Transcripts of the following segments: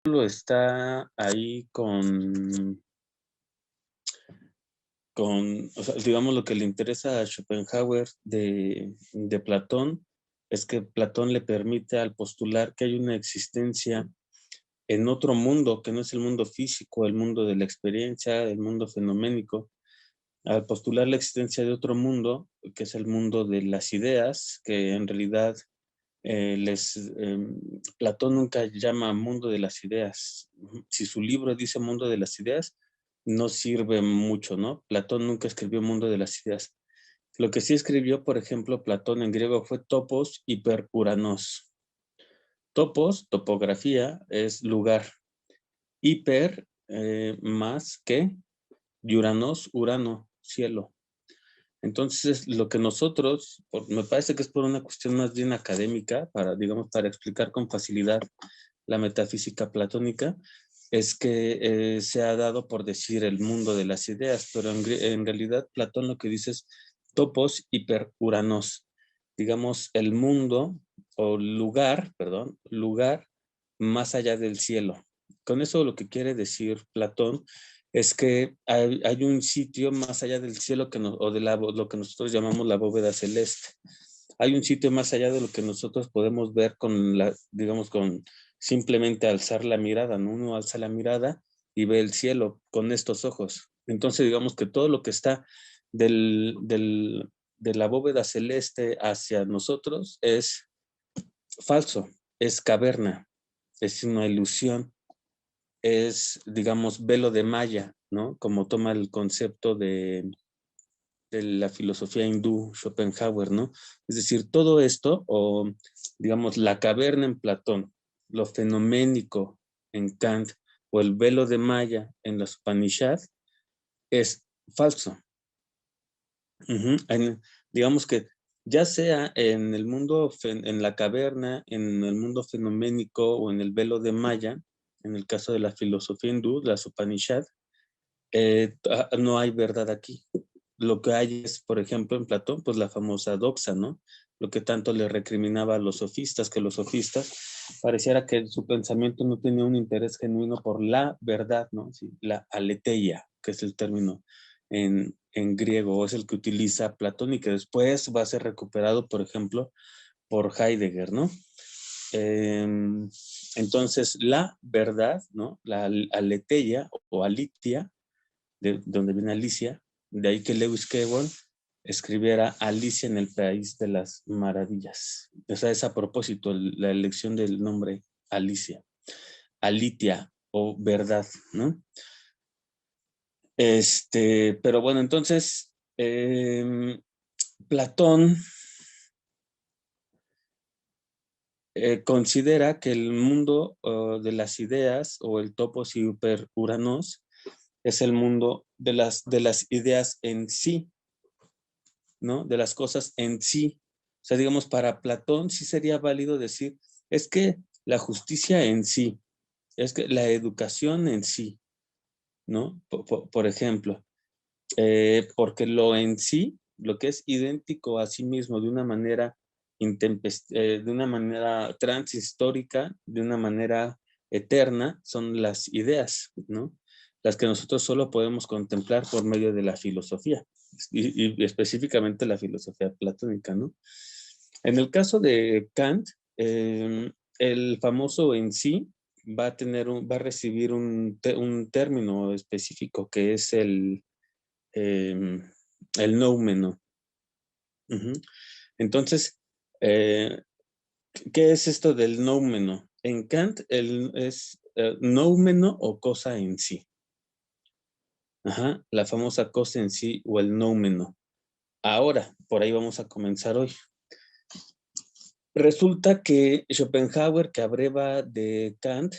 está ahí o sea, digamos, lo que le interesa a Schopenhauer de Platón es que Platón le permite al postular que hay una existencia en otro mundo, que no es el mundo físico, el mundo de la experiencia, el mundo fenoménico. Al postular la existencia de otro mundo, que es el mundo de las ideas, que en realidad Platón nunca llama mundo de las ideas. Si su libro dice mundo de las ideas, no sirve mucho, ¿no? Platón nunca escribió mundo de las ideas. Lo que sí escribió, por ejemplo, Platón en griego fue topos hiperuranos. Topos, topografía, es lugar. Hiper, más que, y uranos, Urano, cielo. Entonces, lo que nosotros, me parece que es por una cuestión más bien académica, para, digamos, para explicar con facilidad la metafísica platónica, es que se ha dado por decir el mundo de las ideas, pero en realidad Platón lo que dice es topos hiperuranos, digamos, el mundo o lugar, perdón, lugar más allá del cielo. Con eso lo que quiere decir Platón es que hay un sitio más allá del cielo o de lo que nosotros llamamos la bóveda celeste. Hay un sitio más allá de lo que nosotros podemos ver digamos, con simplemente alzar la mirada, ¿no? Uno alza la mirada y ve el cielo con estos ojos. Entonces, digamos que todo lo que está de la bóveda celeste hacia nosotros es falso, es caverna, es una ilusión, es, digamos, velo de Maya, ¿no? Como toma el concepto de la filosofía hindú, Schopenhauer, ¿no? Es decir, todo esto, o digamos, la caverna en Platón, lo fenoménico en Kant, o el velo de Maya en los Upanishads, es falso. Digamos que ya sea en el mundo, en la caverna, en el mundo fenoménico o en el velo de Maya, en el caso de la filosofía hindú, las Upanishads, no hay verdad aquí. Lo que hay es, por ejemplo, en Platón, pues la famosa doxa, ¿no? Lo que tanto le recriminaba a los sofistas, que los sofistas pareciera que su pensamiento no tenía un interés genuino por la verdad, ¿no? Sí, la aletheia, que es el término en griego, es el que utiliza Platón y que después va a ser recuperado, por ejemplo, por Heidegger, ¿no? Entonces, la verdad, ¿no? La aletheia o alitia, de donde viene Alicia, de ahí que Lewis Carroll escribiera Alicia en el País de las Maravillas. O sea, es a propósito la elección del nombre Alicia, Alitia o verdad, ¿no? Pero bueno, entonces, Platón considera que el mundo de las ideas o el topos y uranos es el mundo de las ideas en sí, ¿no? De las cosas en sí. O sea, digamos, para Platón sí sería válido decir, es que la justicia en sí, es que la educación en sí, ¿no? Por ejemplo, porque lo en sí, lo que es idéntico a sí mismo de una manera de una manera transhistórica, de una manera eterna, son las ideas, ¿no? Las que nosotros solo podemos contemplar por medio de la filosofía, y específicamente la filosofía platónica, ¿no? En el caso de Kant, el famoso en sí va a recibir un término específico que es eh, el noumeno. Ujú. Entonces, eh, ¿qué es esto del noumeno? En Kant es noumeno o cosa en sí. Ajá, la famosa cosa en sí o el noumeno. Ahora, por ahí vamos a comenzar hoy. Resulta que Schopenhauer, que abreva de Kant,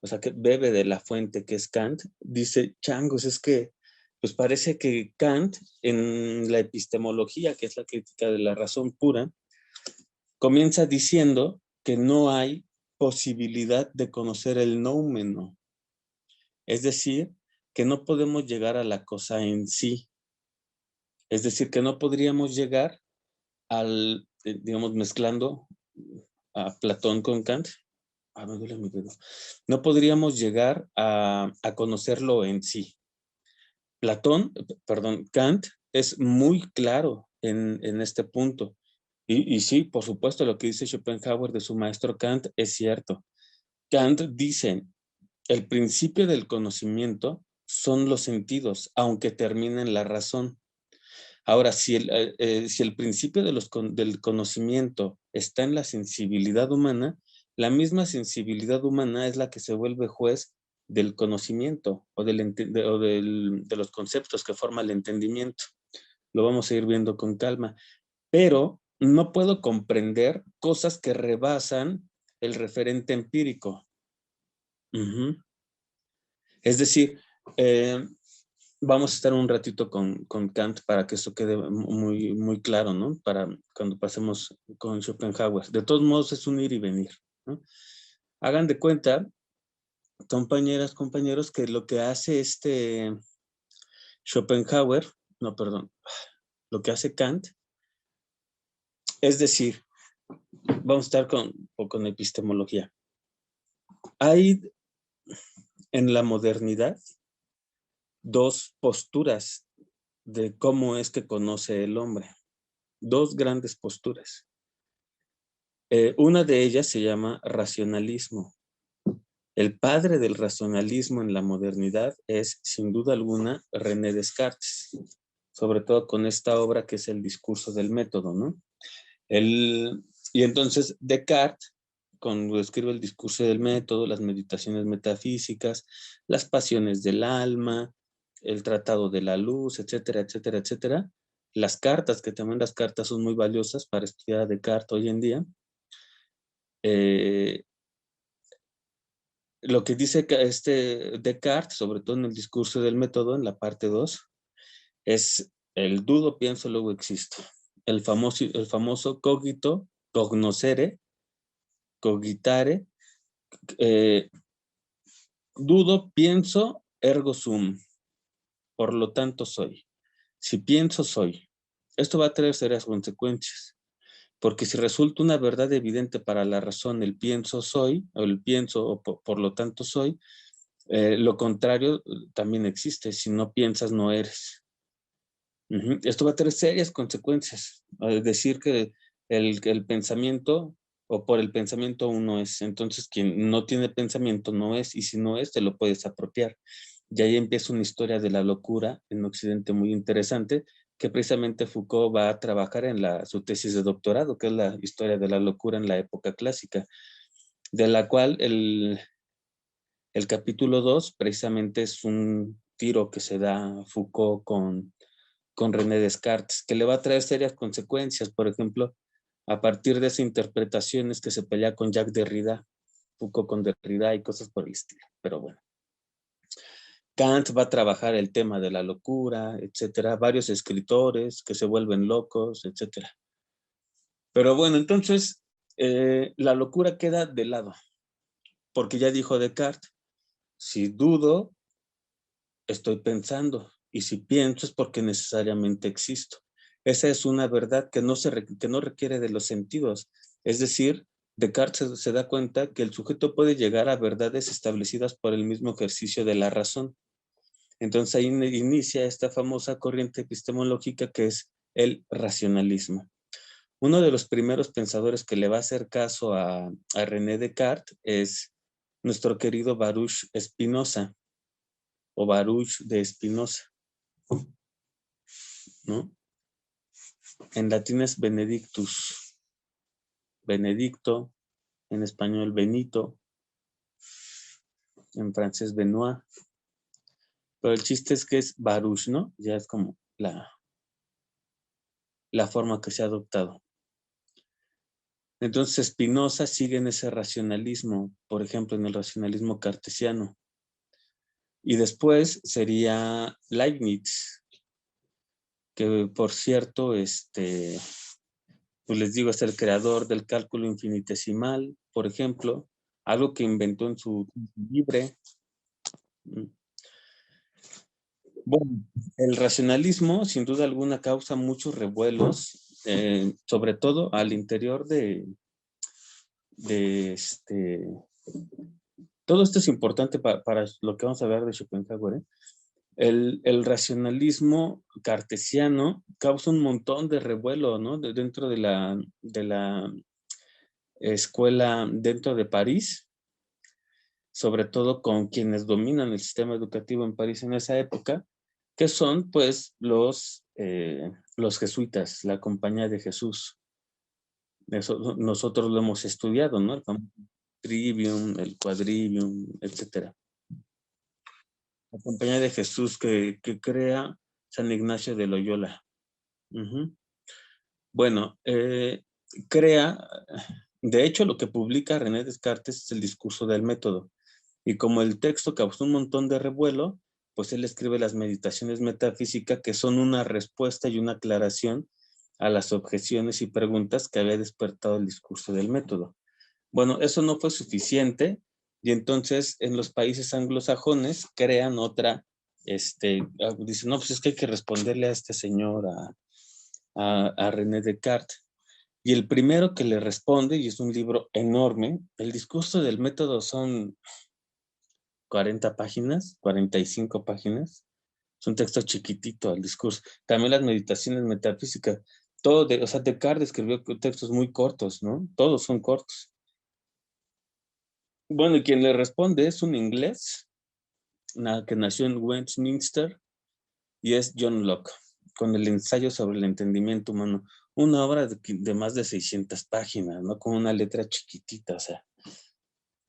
o sea, que bebe de la fuente que es Kant, dice, changos, es que, pues parece que Kant, en la epistemología, que es la crítica de la razón pura, comienza diciendo que no hay posibilidad de conocer el noumeno. Es decir, que no podemos llegar a la cosa en sí. Es decir, que no podríamos llegar digamos, mezclando a Platón con Kant, me duele mi dedo. No podríamos llegar a conocerlo en sí. Kant es muy claro en este punto. Y sí, por supuesto, lo que dice Schopenhauer de su maestro Kant es cierto. Kant dice, el principio del conocimiento son los sentidos, aunque terminen la razón. Ahora, si el principio del conocimiento está en la sensibilidad humana, la misma sensibilidad humana es la que se vuelve juez del conocimiento o de los conceptos que forma el entendimiento. Lo vamos a ir viendo con calma. Pero no puedo comprender cosas que rebasan el referente empírico. Uh-huh. Es decir, vamos a estar un ratito con Kant para que eso quede muy, muy claro, ¿no? Para cuando pasemos con Schopenhauer. De todos modos, es un ir y venir, ¿no? Hagan de cuenta, compañeras, compañeros, que lo que hace Schopenhauer, no, perdón, lo que hace Kant, es decir, vamos a estar con epistemología. Hay en la modernidad dos posturas de cómo es que conoce el hombre. Dos grandes posturas. Una de ellas se llama racionalismo. El padre del racionalismo en la modernidad es, sin duda alguna, René Descartes, sobre todo con esta obra que es el discurso del método, ¿no? Y entonces Descartes, cuando escribe el discurso del método, las meditaciones metafísicas, las pasiones del alma, el tratado de la luz, etcétera, etcétera, etcétera, las cartas, que también las cartas son muy valiosas para estudiar a Descartes hoy en día, lo que dice Descartes, sobre todo en el discurso del método, en la parte 2, es el dudo, pienso, luego existo. El famoso cogito, cognoscere, cogitare, dudo, pienso, ergo sum. Por lo tanto, soy. Si pienso, soy. Esto va a traer serias consecuencias. Porque si resulta una verdad evidente para la razón, el pienso soy, o el pienso, o por lo tanto soy, lo contrario también existe. Si no piensas, no eres. Esto va a tener serias consecuencias. Decir que el pensamiento, o por el pensamiento uno es. Entonces, quien no tiene pensamiento no es, y si no es, te lo puedes apropiar. Y ahí empieza una historia de la locura en Occidente muy interesante, que precisamente Foucault va a trabajar en su tesis de doctorado, que es la historia de la locura en la época clásica, de la cual el capítulo 2 precisamente es un tiro que se da Foucault con René Descartes, que le va a traer serias consecuencias. Por ejemplo, a partir de esa interpretación es que se pelea con Jacques Derrida, Foucault con Derrida y cosas por el estilo. Pero bueno. Kant va a trabajar el tema de la locura, etcétera. Varios escritores que se vuelven locos, etcétera. Pero bueno, entonces la locura queda de lado, porque ya dijo Descartes, si dudo, estoy pensando, y si pienso es porque necesariamente existo. Esa es una verdad que no requiere de los sentidos. Es decir, Descartes se da cuenta que el sujeto puede llegar a verdades establecidas por el mismo ejercicio de la razón. Entonces ahí inicia esta famosa corriente epistemológica que es el racionalismo. Uno de los primeros pensadores que le va a hacer caso a René Descartes es nuestro querido Baruch Spinoza, o Baruch de Spinoza, ¿no? En latín es Benedictus, Benedicto, en español Benito, en francés Benoit, pero el chiste es que es Baruch, ¿no? Ya es como la forma que se ha adoptado. Entonces Spinoza sigue en ese racionalismo, por ejemplo, en el racionalismo cartesiano. Y después sería Leibniz, que por cierto, pues les digo, es el creador del cálculo infinitesimal, por ejemplo, algo que inventó en su libre. Bueno, el racionalismo, sin duda alguna, causa muchos revuelos, sobre todo al interior de Todo esto es importante para lo que vamos a hablar de Schopenhauer, ¿eh? El racionalismo cartesiano causa un montón de revuelo, ¿no? Dentro de la escuela, dentro de París, sobre todo con quienes dominan el sistema educativo en París en esa época, que son pues los jesuitas, la Compañía de Jesús. Eso nosotros lo hemos estudiado, ¿no? El famoso trivium, el quadrivium, etcétera. La Compañía de Jesús que crea San Ignacio de Loyola. Ujú. Bueno, crea, de hecho, lo que publica René Descartes es el discurso del método. Y como el texto causó un montón de revuelo, pues él escribe las meditaciones metafísicas, que son una respuesta y una aclaración a las objeciones y preguntas que había despertado el discurso del método. Bueno, eso no fue suficiente y entonces en los países anglosajones crean otra, dicen, no, pues es que hay que responderle a este señor, a René Descartes. Y el primero que le responde, y es un libro enorme, el discurso del método son 40 páginas, 45 páginas. Es un texto chiquitito el discurso. También las meditaciones metafísicas. O sea, Descartes escribió textos muy cortos, ¿no? Todos son cortos. Bueno, y quien le responde es un inglés que nació en Westminster y es John Locke, con el ensayo sobre el entendimiento humano. Una obra de más de 600 páginas, ¿no? Con una letra chiquitita, o sea.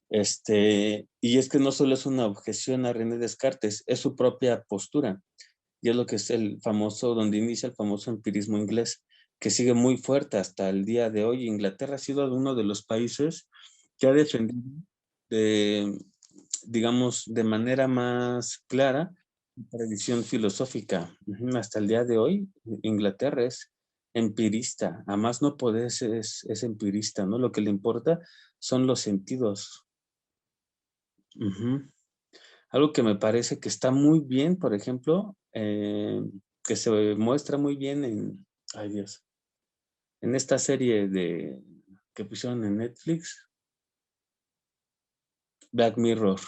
Y es que no solo es una objeción a René Descartes, es su propia postura. Y es lo que es el famoso, donde inicia el famoso empirismo inglés, que sigue muy fuerte hasta el día de hoy. Inglaterra ha sido uno de los países que ha defendido, de, digamos, de manera más clara, tradición filosófica. Hasta el día de hoy, Inglaterra es empirista, a más no poder es empirista, ¿no? Lo que le importa son los sentidos. Ujú. Algo que me parece que está muy bien, por ejemplo, que se muestra muy bien ay Dios, en esta serie que pusieron en Netflix, Black Mirror.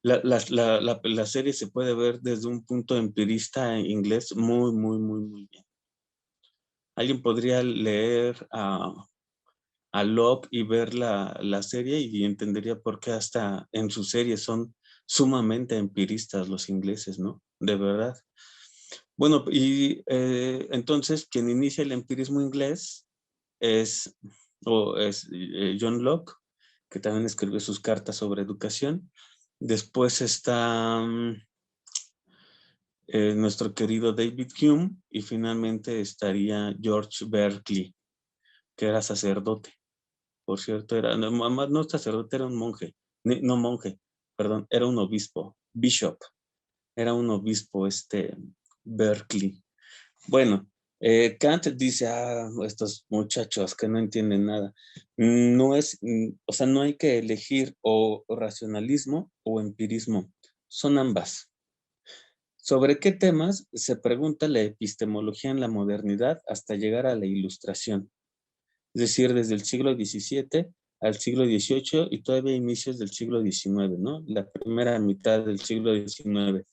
La serie se puede ver desde un punto empirista en inglés muy, muy, muy, muy bien. Alguien podría leer a Locke y ver la serie y entendería por qué hasta en su serie son sumamente empiristas los ingleses, ¿no? De verdad. Bueno, y entonces quien inicia el empirismo inglés es, es John Locke, que también escribió sus cartas sobre educación. Después está nuestro querido David Hume y finalmente estaría George Berkeley, que era sacerdote. Por cierto, no sacerdote, era un monje, no monje, perdón, era un obispo, bishop, era un obispo Berkeley. Bueno, Kant dice, estos muchachos que no entienden nada. No es, o sea, no hay que elegir o racionalismo o empirismo, son ambas. ¿Sobre qué temas se pregunta la epistemología en la modernidad hasta llegar a la Ilustración? Es decir, desde el siglo XVII al siglo XVIII y todavía inicios del siglo XIX, ¿no? La primera mitad del siglo XIX.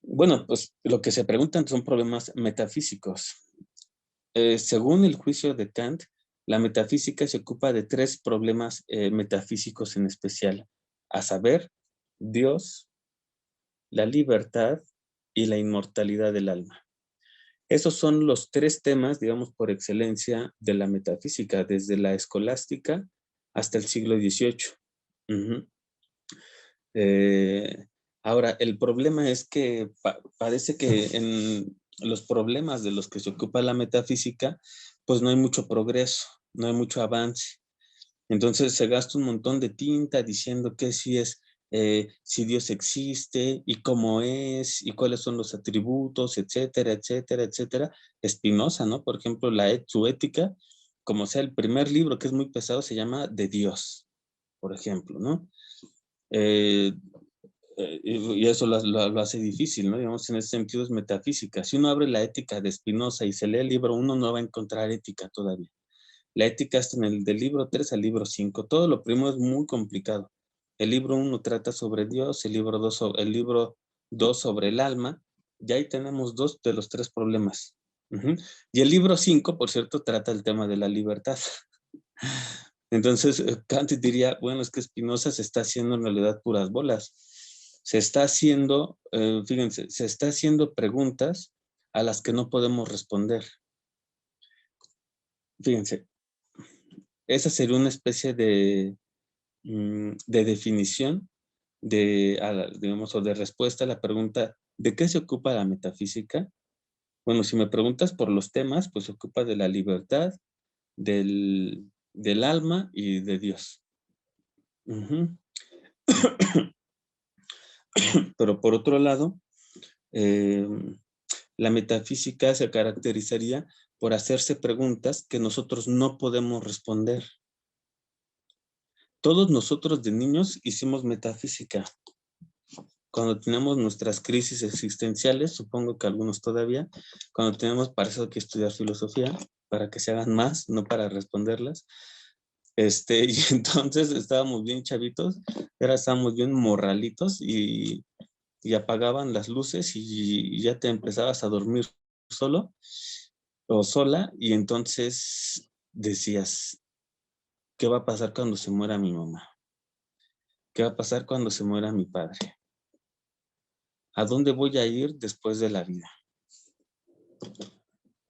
Bueno, pues lo que se preguntan son problemas metafísicos. Según el juicio de Kant, la metafísica se ocupa de tres problemas metafísicos en especial, a saber, Dios, la libertad y la inmortalidad del alma. Esos son los tres temas, digamos, por excelencia de la metafísica, desde la escolástica hasta el siglo XVIII. Uh-huh. Ahora, el problema es que parece que en los problemas de los que se ocupa la metafísica, pues no hay mucho progreso, no hay mucho avance. Entonces se gasta un montón de tinta diciendo que si Dios existe y cómo es y cuáles son los atributos, etcétera, etcétera, etcétera. Spinoza, ¿no? Por ejemplo, su ética, como sea el primer libro que es muy pesado, se llama De Dios, por ejemplo, ¿no? Eh, y eso lo hace difícil, ¿no? Digamos, en ese sentido es metafísica. Si uno abre la ética de Spinoza y se lee el libro, uno no va a encontrar ética todavía. La ética está del libro 3 al libro 5. Todo lo primero es muy complicado. El libro 1 trata sobre Dios, el libro 2 sobre el alma, y ahí tenemos 2 de los 3 problemas. Y el libro 5, por cierto, trata el tema de la libertad. Entonces, Kant diría, bueno, es que Spinoza se está haciendo en realidad puras bolas. Se está haciendo, fíjense, se está haciendo preguntas a las que no podemos responder. Fíjense, esa sería una especie de definición digamos, o de respuesta a la pregunta, ¿de qué se ocupa la metafísica? Bueno, si me preguntas por los temas, pues se ocupa de la libertad, del alma y de Dios. Pero por otro lado, la metafísica se caracterizaría por hacerse preguntas que nosotros no podemos responder. Todos nosotros de niños hicimos metafísica. Cuando tenemos nuestras crisis existenciales, supongo que algunos todavía, cuando tenemos para eso que estudiar filosofía, para que se hagan más, no para responderlas. Y entonces estábamos bien chavitos, estábamos bien morralitos y apagaban las luces y ya te empezabas a dormir solo o sola y entonces decías, ¿qué va a pasar cuando se muera mi mamá? ¿Qué va a pasar cuando se muera mi padre? ¿A dónde voy a ir después de la vida?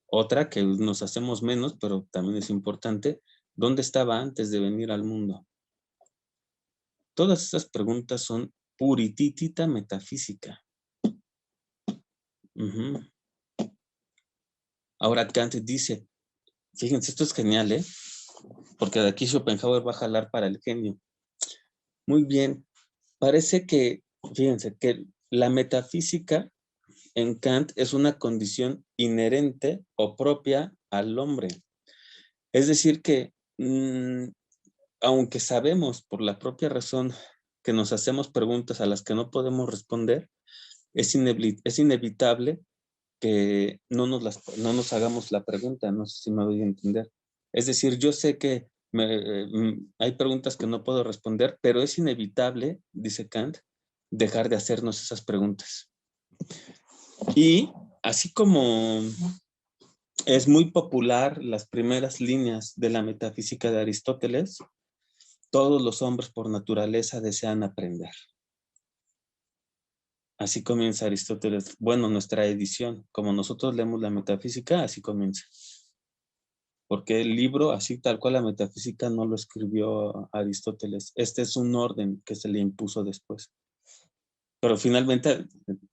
Otra que nos hacemos menos, pero también es importante, ¿dónde estaba antes de venir al mundo? Todas esas preguntas son purititita metafísica. Ahora Kant dice, fíjense, esto es genial, porque de aquí Schopenhauer va a jalar para el genio. Muy bien, parece que, fíjense, que la metafísica en Kant es una condición inherente o propia al hombre. Es decir que, aunque sabemos por la propia razón que nos hacemos preguntas a las que no podemos responder, es inevitable que no nos hagamos la pregunta, no sé si me voy a entender. Es decir, yo sé que hay preguntas que no puedo responder, pero es inevitable, dice Kant, dejar de hacernos esas preguntas. Y así como es muy popular las primeras líneas de la metafísica de Aristóteles, todos los hombres por naturaleza desean aprender. Así comienza Aristóteles. Bueno, nuestra edición, como nosotros leemos la metafísica, así comienza. Porque el libro, así tal cual la metafísica, no lo escribió Aristóteles. Este es un orden que se le impuso después. Pero finalmente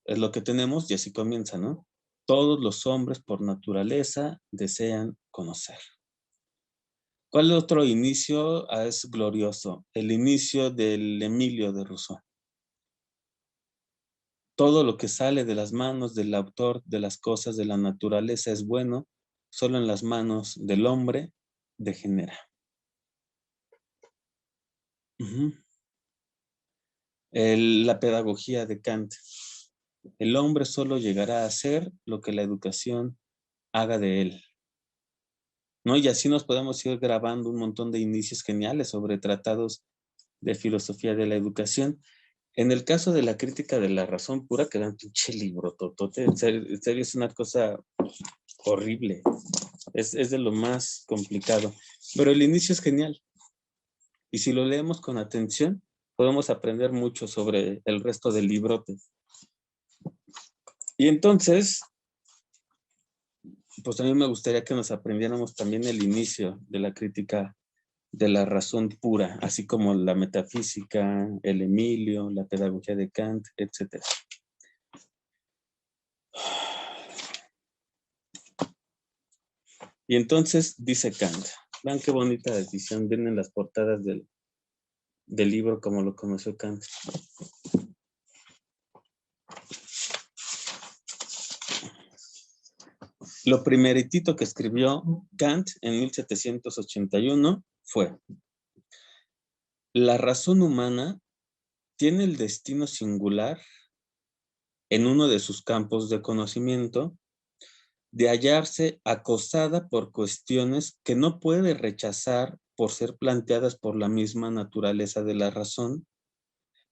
es lo que tenemos y así comienza, ¿no? Todos los hombres por naturaleza desean conocer. ¿Cuál otro inicio es glorioso? El inicio del Emilio de Rousseau. Todo lo que sale de las manos del autor de las cosas de la naturaleza es bueno, solo en las manos del hombre degenera. La pedagogía de Kant. El hombre solo llegará a ser lo que la educación haga de él. ¿No? Y así nos podemos ir grabando un montón de inicios geniales sobre tratados de filosofía de la educación. En el caso de la crítica de la razón pura, que era un pinche libro, totote, en serio es una cosa horrible. Es de lo más complicado. Pero el inicio es genial. Y si lo leemos con atención, podemos aprender mucho sobre el resto del librote. Y entonces, pues a mí me gustaría que nos aprendiéramos también el inicio de la crítica de la razón pura, así como la metafísica, el Emilio, la pedagogía de Kant, etc. Y entonces dice Kant, vean qué bonita edición, vienen las portadas del libro como lo conoció Kant. Lo primeritito que escribió Kant en 1781 fue: la razón humana tiene el destino singular en uno de sus campos de conocimiento de hallarse acosada por cuestiones que no puede rechazar por ser planteadas por la misma naturaleza de la razón,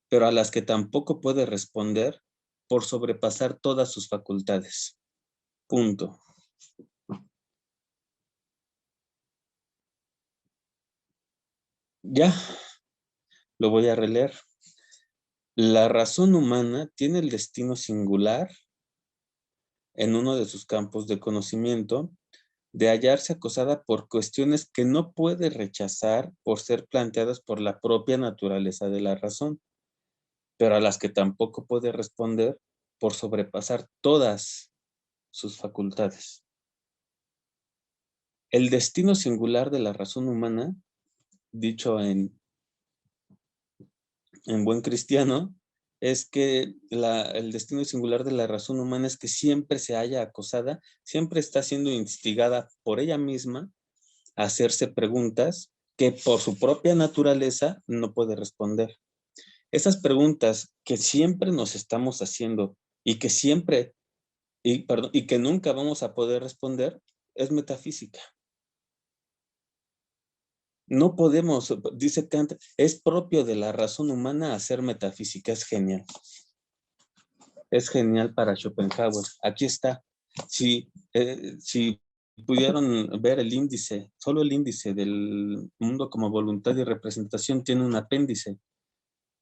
pero a las que tampoco puede responder por sobrepasar todas sus facultades. Punto. Ya, lo voy a releer. La razón humana tiene el destino singular en uno de sus campos de conocimiento de hallarse acosada por cuestiones que no puede rechazar por ser planteadas por la propia naturaleza de la razón, pero a las que tampoco puede responder por sobrepasar todas sus facultades. El destino singular de la razón humana, dicho en buen cristiano, es que el destino singular de la razón humana es que siempre se halla acosada, siempre está siendo instigada por ella misma a hacerse preguntas que por su propia naturaleza no puede responder. Esas preguntas que siempre nos estamos haciendo y que siempre, y que nunca vamos a poder responder, es metafísica. No podemos, dice Kant, es propio de la razón humana hacer metafísica, es genial. Es genial para Schopenhauer. Aquí está. Si pudieron ver el índice, solo el índice del mundo como voluntad y representación tiene un apéndice.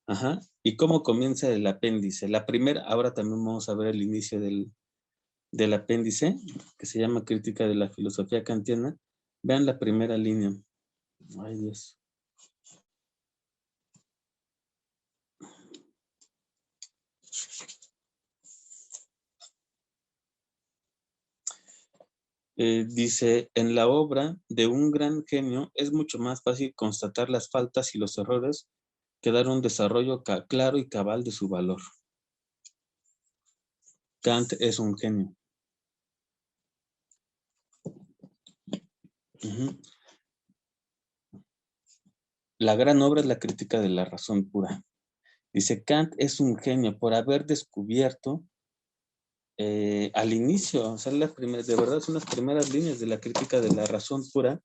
Ajá. ¿Y cómo comienza el apéndice? La primera, ahora también vamos a ver el inicio del apéndice, que se llama Crítica de la Filosofía Kantiana. Vean la primera línea. Ay, Dios. Dice, en la obra de un gran genio es mucho más fácil constatar las faltas y los errores que dar un desarrollo claro y cabal de su valor. Kant es un genio. Uh-huh. La gran obra es la Crítica de la razón pura. Dice, Kant es un genio por haber descubierto al inicio, o sea, de verdad son las primeras líneas de la Crítica de la razón pura,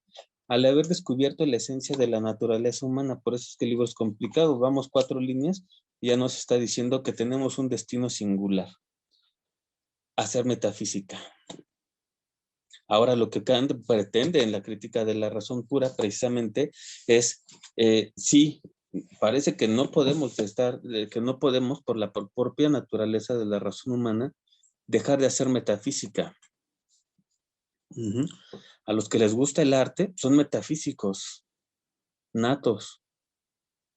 al haber descubierto la esencia de la naturaleza humana. Por eso es que el libro es complicado. Vamos 4 líneas y ya nos está diciendo que tenemos un destino singular, hacer metafísica. Ahora, lo que Kant pretende en la Crítica de la razón pura precisamente es, sí, parece que no podemos que no podemos por la propia naturaleza de la razón humana dejar de hacer metafísica. Uh-huh. A los que les gusta el arte son metafísicos natos.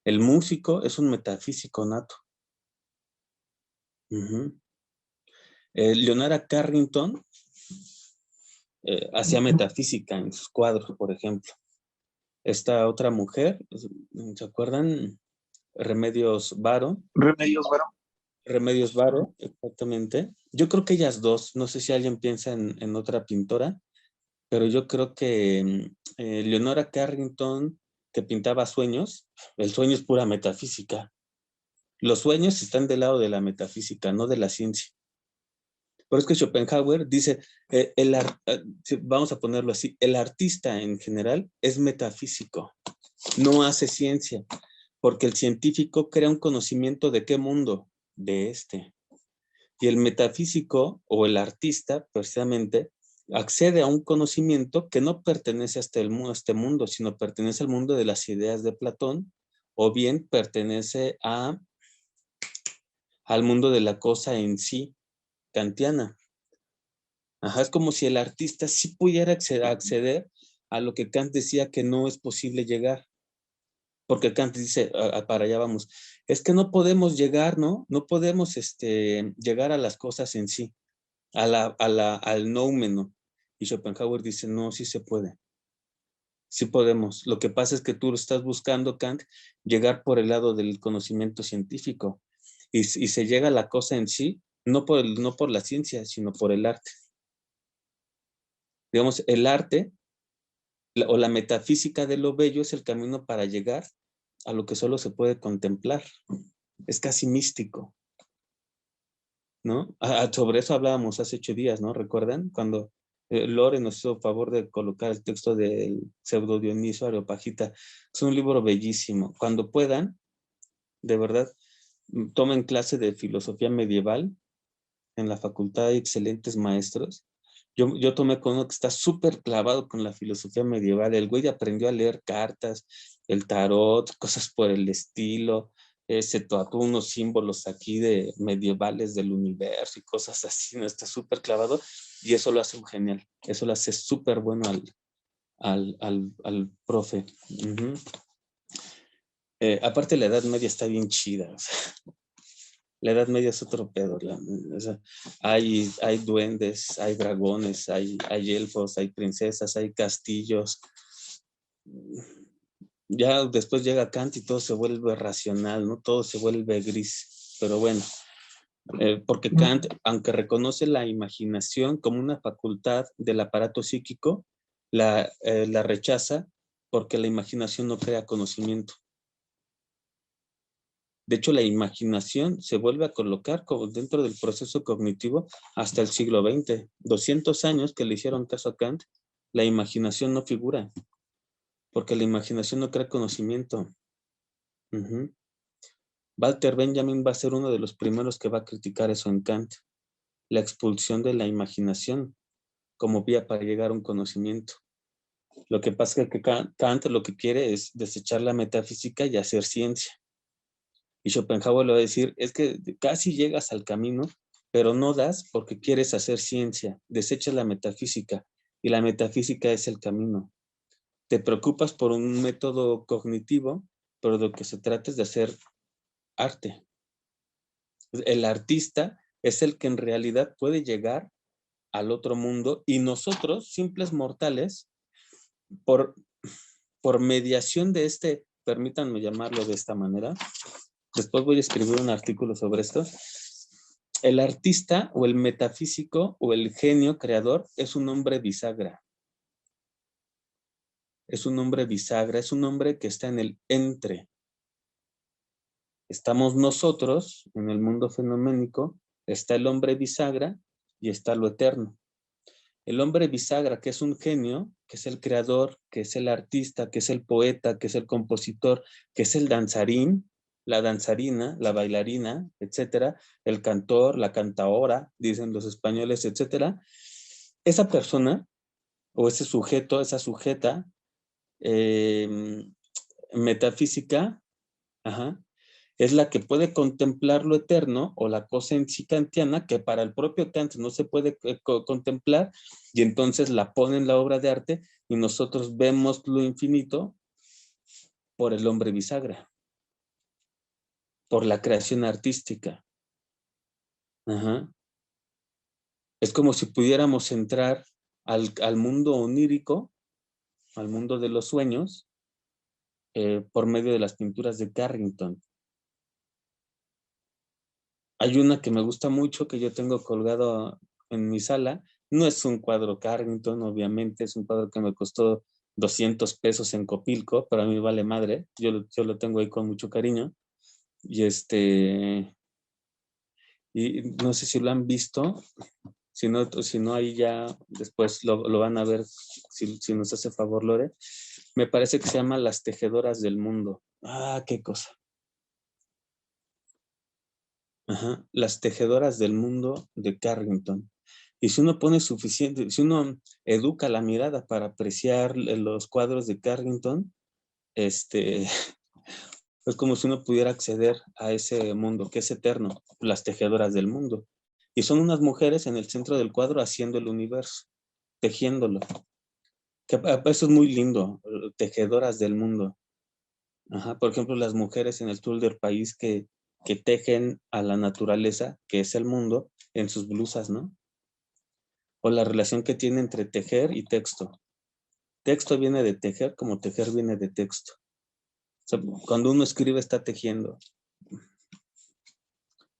El músico es un metafísico nato. Uh-huh. Leonora Carrington hacía metafísica en sus cuadros, por ejemplo. Esta otra mujer, ¿se acuerdan? Remedios Varo. Remedios Varo. Remedios Varo, exactamente. Yo creo que ellas dos, no sé si alguien piensa en otra pintora, pero yo creo que Leonora Carrington, que pintaba sueños, el sueño es pura metafísica. Los sueños están del lado de la metafísica, no de la ciencia. Pero es que Schopenhauer dice, vamos a ponerlo así, el artista en general es metafísico, no hace ciencia, porque el científico crea un conocimiento de qué mundo, de este. Y el metafísico o el artista, precisamente, accede a un conocimiento que no pertenece a este mundo, sino pertenece al mundo de las ideas de Platón, o bien pertenece al mundo de la cosa en sí, kantiana. Ajá, es como si el artista sí pudiera acceder a lo que Kant decía que no es posible llegar. Porque Kant dice, para allá vamos, es que no podemos llegar, ¿no? No podemos llegar a las cosas en sí, al noumeno. Y Schopenhauer dice, no, sí se puede. Sí podemos. Lo que pasa es que tú estás buscando, Kant, llegar por el lado del conocimiento científico. Y se llega a la cosa en sí, no por la ciencia, sino por el arte. Digamos, el arte o la metafísica de lo bello es el camino para llegar a lo que solo se puede contemplar. Es casi místico, ¿no? Sobre eso hablábamos hace 8 días, ¿no? ¿Recuerdan? Cuando Lore nos hizo favor de colocar el texto del Pseudo Dionisio Areopagita. Es un libro bellísimo. Cuando puedan, de verdad, tomen clase de filosofía medieval. En la facultad hay excelentes maestros. Yo tomé con uno que está súper clavado con la filosofía medieval. El güey aprendió a leer cartas, el tarot, cosas por el estilo. Se tatuó unos símbolos aquí de medievales del universo y cosas así, ¿no? Está súper clavado y eso lo hace un genial. Eso lo hace súper bueno al profe. Uh-huh. Aparte la Edad Media está bien chida. O sea, la Edad Media es otro pedo. O sea, hay duendes, hay dragones, hay elfos, hay princesas, hay castillos. Ya después llega Kant y todo se vuelve racional, ¿no? Todo se vuelve gris. Pero bueno, porque Kant, aunque reconoce la imaginación como una facultad del aparato psíquico, la rechaza porque la imaginación no crea conocimiento. De hecho, la imaginación se vuelve a colocar como dentro del proceso cognitivo hasta el siglo XX. 200 años que le hicieron caso a Kant, la imaginación no figura, porque la imaginación no crea conocimiento. Uh-huh. Walter Benjamin va a ser uno de los primeros que va a criticar eso en Kant, la expulsión de la imaginación como vía para llegar a un conocimiento. Lo que pasa es que Kant lo que quiere es desechar la metafísica y hacer ciencia. Y Schopenhauer le va a decir, es que casi llegas al camino, pero no das porque quieres hacer ciencia, desechas la metafísica y la metafísica es el camino. Te preocupas por un método cognitivo, pero lo que se trata es de hacer arte. El artista es el que en realidad puede llegar al otro mundo y nosotros, simples mortales, por mediación de permítanme llamarlo de esta manera, después voy a escribir un artículo sobre esto. El artista o el metafísico o el genio creador es un hombre bisagra. Es un hombre bisagra, es un hombre que está en el entre. Estamos nosotros en el mundo fenoménico, está el hombre bisagra y está lo eterno. El hombre bisagra, que es un genio, que es el creador, que es el artista, que es el poeta, que es el compositor, que es el danzarín, la danzarina, la bailarina, etcétera, el cantor, la cantaora, dicen los españoles, etcétera. Esa persona o ese sujeto, esa sujeta metafísica, ajá, es la que puede contemplar lo eterno o la cosa en sí kantiana que para el propio Kant no se puede contemplar y entonces la pone en la obra de arte y nosotros vemos lo infinito por el hombre bisagra, por la creación artística. Ajá. Es como si pudiéramos entrar al mundo onírico, al mundo de los sueños, por medio de las pinturas de Carrington. Hay una que me gusta mucho que yo tengo colgado en mi sala. No es un cuadro Carrington, obviamente, es un cuadro que me costó 200 pesos en Copilco, pero a mí vale madre. Yo lo tengo ahí con mucho cariño. Y y no sé si lo han visto. Si no ahí ya después lo van a ver si nos hace favor, Lore. Me parece que se llama Las Tejedoras del Mundo. Ah, qué cosa. Ajá. Las Tejedoras del Mundo de Carrington. Y si uno pone suficiente, si uno educa la mirada para apreciar los cuadros de Carrington, es como si uno pudiera acceder a ese mundo que es eterno, las tejedoras del mundo. Y son unas mujeres en el centro del cuadro haciendo el universo, tejiéndolo. Que eso es muy lindo, tejedoras del mundo. Ajá, por ejemplo, las mujeres en el sur del país que tejen a la naturaleza, que es el mundo, en sus blusas, ¿no? O la relación que tiene entre tejer y texto. Texto viene de tejer como tejer viene de texto. O sea, cuando uno escribe está tejiendo.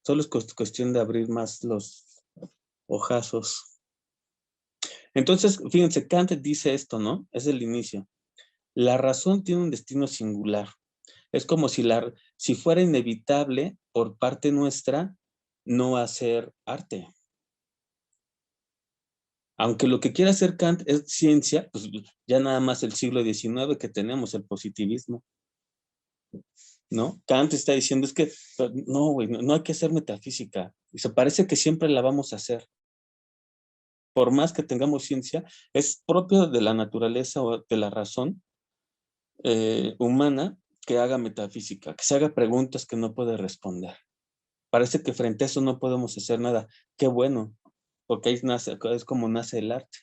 Solo es cuestión de abrir más los ojazos. Entonces, fíjense, Kant dice esto, ¿no? Es el inicio. La razón tiene un destino singular. Es como si fuera inevitable por parte nuestra no hacer arte. Aunque lo que quiere hacer Kant es ciencia, pues ya nada más el siglo XIX que tenemos el positivismo, ¿no? Kant está diciendo es que, no, güey, no hay que hacer metafísica. Y se parece que siempre la vamos a hacer. Por más que tengamos ciencia, es propio de la naturaleza o de la razón humana que haga metafísica, que se haga preguntas que no puede responder. Parece que frente a eso no podemos hacer nada. Qué bueno, porque ahí nace, es como nace el arte.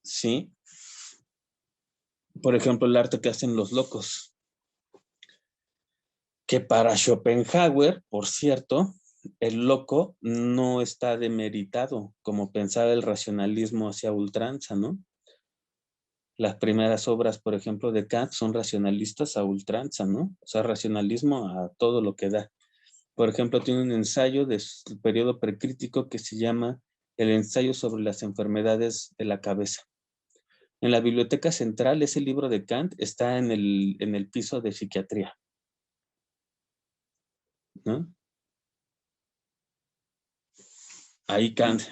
¿Sí? Por ejemplo, el arte que hacen los locos. Que para Schopenhauer, por cierto, el loco no está demeritado, como pensaba el racionalismo hacia ultranza, ¿no? Las primeras obras, por ejemplo, de Kant son racionalistas a ultranza, ¿no? O sea, racionalismo a todo lo que da. Por ejemplo, tiene un ensayo del periodo precrítico que se llama El ensayo sobre las enfermedades de la cabeza. En la Biblioteca Central, ese libro de Kant está en el piso de psiquiatría, ¿no? Ahí Kant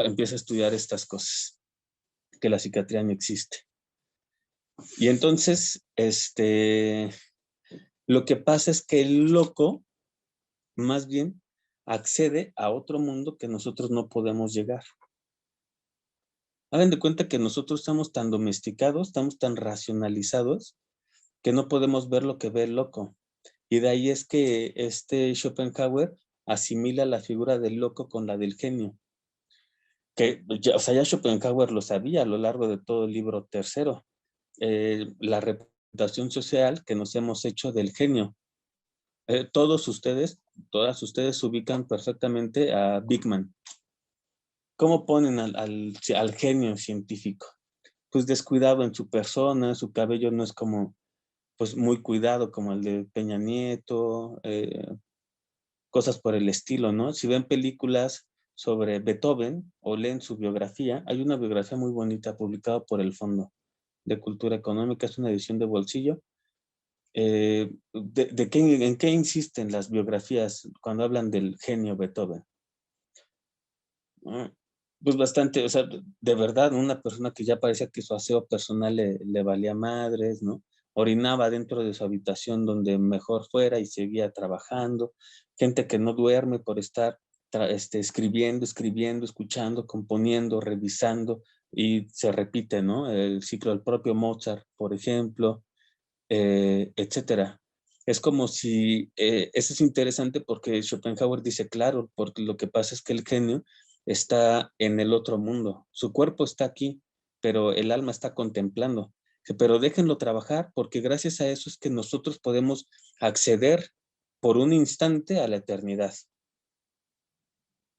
empieza a estudiar estas cosas, que la psiquiatría no existe. Y entonces, lo que pasa es que el loco, más bien, accede a otro mundo que nosotros no podemos llegar. Hagan de cuenta que nosotros estamos tan domesticados, estamos tan racionalizados, que no podemos ver lo que ve el loco. Y de ahí es que Schopenhauer asimila la figura del loco con la del genio. Que, o sea, ya Schopenhauer lo sabía a lo largo de todo el libro tercero. La representación social que nos hemos hecho del genio. Todas ustedes ubican perfectamente a Bigman. ¿Cómo ponen al genio científico? Pues descuidado en su persona, su cabello no es como, pues muy cuidado como el de Peña Nieto, cosas por el estilo, ¿no? Si ven películas sobre Beethoven o leen su biografía, hay una biografía muy bonita publicada por el Fondo de Cultura Económica, es una edición de bolsillo. ¿En qué insisten las biografías cuando hablan del genio Beethoven? ¿No? Pues bastante, o sea, de verdad, una persona que ya parecía que su aseo personal le valía madres, ¿no? Orinaba dentro de su habitación donde mejor fuera y seguía trabajando. Gente que no duerme por estar escribiendo, escuchando, componiendo, revisando, y se repite, ¿no? El ciclo del propio Mozart, por ejemplo, etcétera. Es como si, eso es interesante porque Schopenhauer dice, claro, porque lo que pasa es que el genio está en el otro mundo. Su cuerpo está aquí, pero el alma está contemplando. Pero déjenlo trabajar porque gracias a eso es que nosotros podemos acceder por un instante a la eternidad.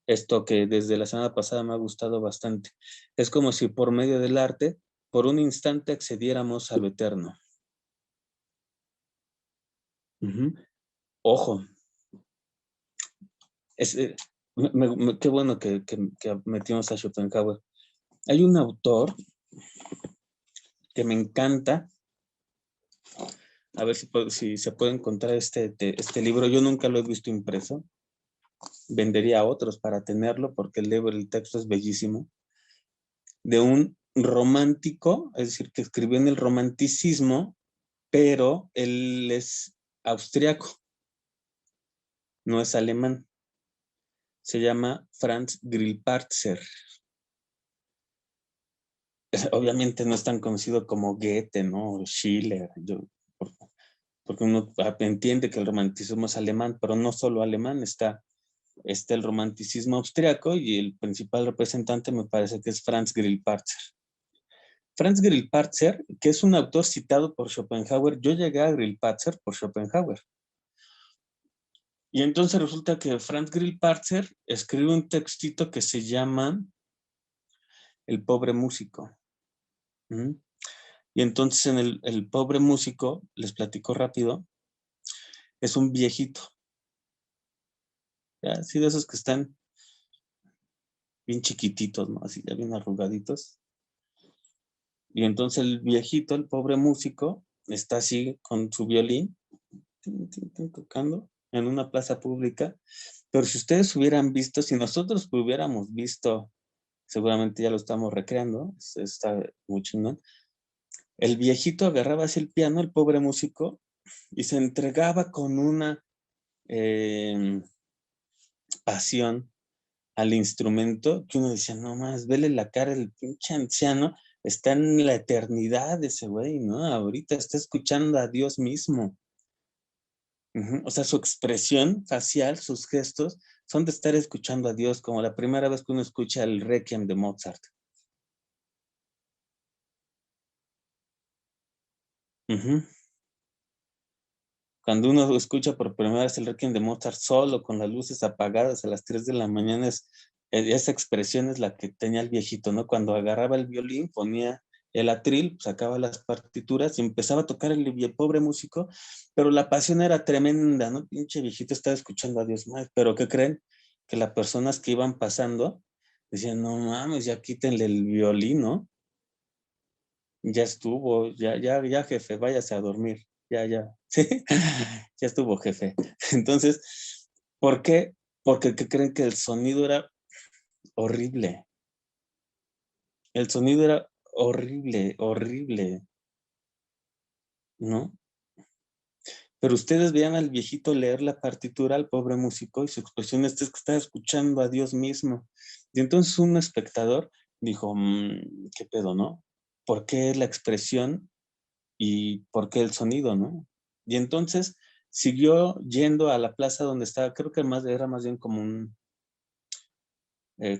Esto que desde la semana pasada me ha gustado bastante. Es como si por medio del arte, por un instante accediéramos a lo eterno. Uh-huh. Ojo, es, qué bueno que metimos a Schopenhauer. Hay un autor que me encanta, a ver si se puede encontrar este libro. Yo nunca lo he visto impreso. Vendería a otros para tenerlo porque el texto es bellísimo. De un romántico, es decir, que escribió en el romanticismo, pero él es austriaco, no es alemán. Se llama Franz Grillparzer. Obviamente no es tan conocido como Goethe, ¿no? O Schiller, porque uno entiende que el romanticismo es alemán, pero no solo alemán, está el romanticismo austriaco y el principal representante me parece que es Franz Grillparzer. Franz Grillparzer, que es un autor citado por Schopenhauer, yo llegué a Grillparzer por Schopenhauer. Y entonces resulta que Franz Grillparzer escribe un textito que se llama El pobre músico. ¿Mm? Y entonces en el pobre músico, les platico rápido, es un viejito, ¿ya? Así de esos que están bien chiquititos, ¿no? Así ya bien arrugaditos. Y entonces el viejito, el pobre músico, está así con su violín, tocando en una plaza pública, Pero si ustedes hubieran visto, si nosotros hubiéramos visto, seguramente ya lo estamos recreando, está muy chingón. El viejito agarraba así el piano, el pobre músico, y se entregaba con una pasión al instrumento que uno decía, no más, vele la cara, el pinche anciano está en la eternidad ese güey, ¿no? Ahorita está escuchando a Dios mismo. O sea, su expresión facial, sus gestos, son de estar escuchando a Dios, como la primera vez que uno escucha el Requiem de Mozart. Ujú. Cuando uno escucha por primera vez el Requiem de Mozart solo, con las luces apagadas a las 3 de la mañana, esa expresión es la que tenía el viejito, ¿no? Cuando agarraba el violín, ponía el atril, sacaba las partituras y empezaba a tocar el pobre músico, pero la pasión era tremenda, ¿no? Pinche viejito estaba escuchando a Dios más, pero ¿qué creen? Que las personas que iban pasando decían, no mames, ya quítenle el violín, ¿no? Ya estuvo, ya, jefe, váyase a dormir. Ya, sí, ya estuvo, jefe. Entonces, ¿por qué? Porque ¿qué creen? Que el sonido era horrible. El sonido era horrible, horrible, ¿no? Pero ustedes vean al viejito leer la partitura, al pobre músico, y su expresión es que está escuchando a Dios mismo. Y entonces un espectador dijo, ¿qué pedo, no? ¿Por qué la expresión y por qué el sonido, no? Y entonces siguió yendo a la plaza donde estaba, creo que era más bien como un,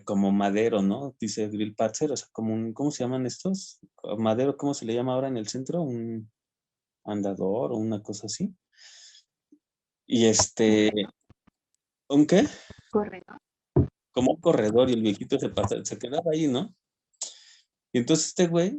como madero, ¿no? Dice Grill Patzer, o sea, como un, ¿cómo se llaman estos? Madero, ¿cómo se le llama ahora en el centro? Un andador o una cosa así. Y ¿un qué? Correcto. Como un corredor, y el viejito se quedaba ahí, ¿no? Y entonces este güey,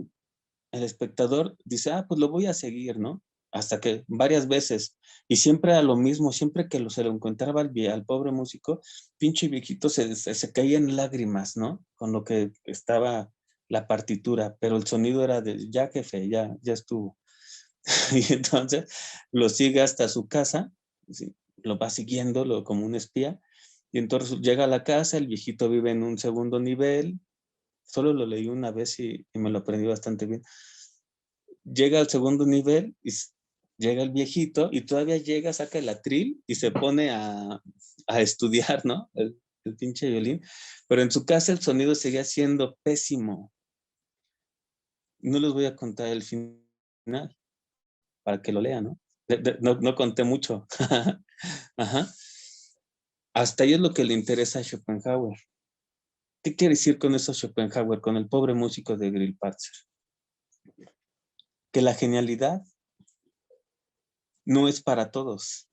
el espectador, dice, pues lo voy a seguir, ¿no? Hasta que varias veces, y siempre a lo mismo, siempre que se lo encontraba al pobre músico, pinche viejito se caía en lágrimas, ¿no? Con lo que estaba la partitura, pero el sonido era de, ya jefe, ya estuvo. Y entonces lo sigue hasta su casa, ¿sí? Lo va siguiendo como un espía, y entonces llega a la casa, el viejito vive en un segundo nivel, solo lo leí una vez y me lo aprendí bastante bien. Llega al segundo nivel y llega el viejito y todavía llega, saca el atril y se pone a estudiar, ¿no? El pinche violín. Pero en su casa el sonido seguía siendo pésimo. No les voy a contar el final para que lo lean, ¿no? No conté mucho. Ajá. Hasta ahí es lo que le interesa a Schopenhauer. ¿Qué quiere decir con eso Schopenhauer, con el pobre músico de Grillparzer? Que la genialidad no es para todos.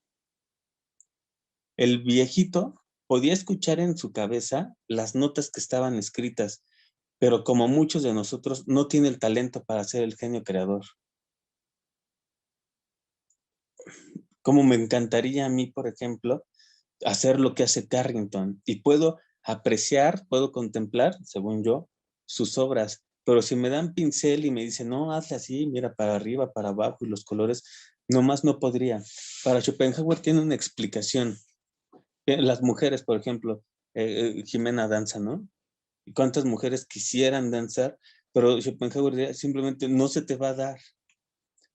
El viejito podía escuchar en su cabeza las notas que estaban escritas, pero como muchos de nosotros, no tiene el talento para ser el genio creador. Como me encantaría a mí, por ejemplo, hacer lo que hace Carrington, y puedo apreciar, puedo contemplar, según yo, sus obras, pero si me dan pincel y me dicen, no, hazle así, mira, para arriba, para abajo, y los colores, nomás no podría. Para Schopenhauer tiene una explicación. Las mujeres, por ejemplo, Jimena danza, ¿no? ¿Y cuántas mujeres quisieran danzar? Pero Schopenhauer simplemente no se te va a dar.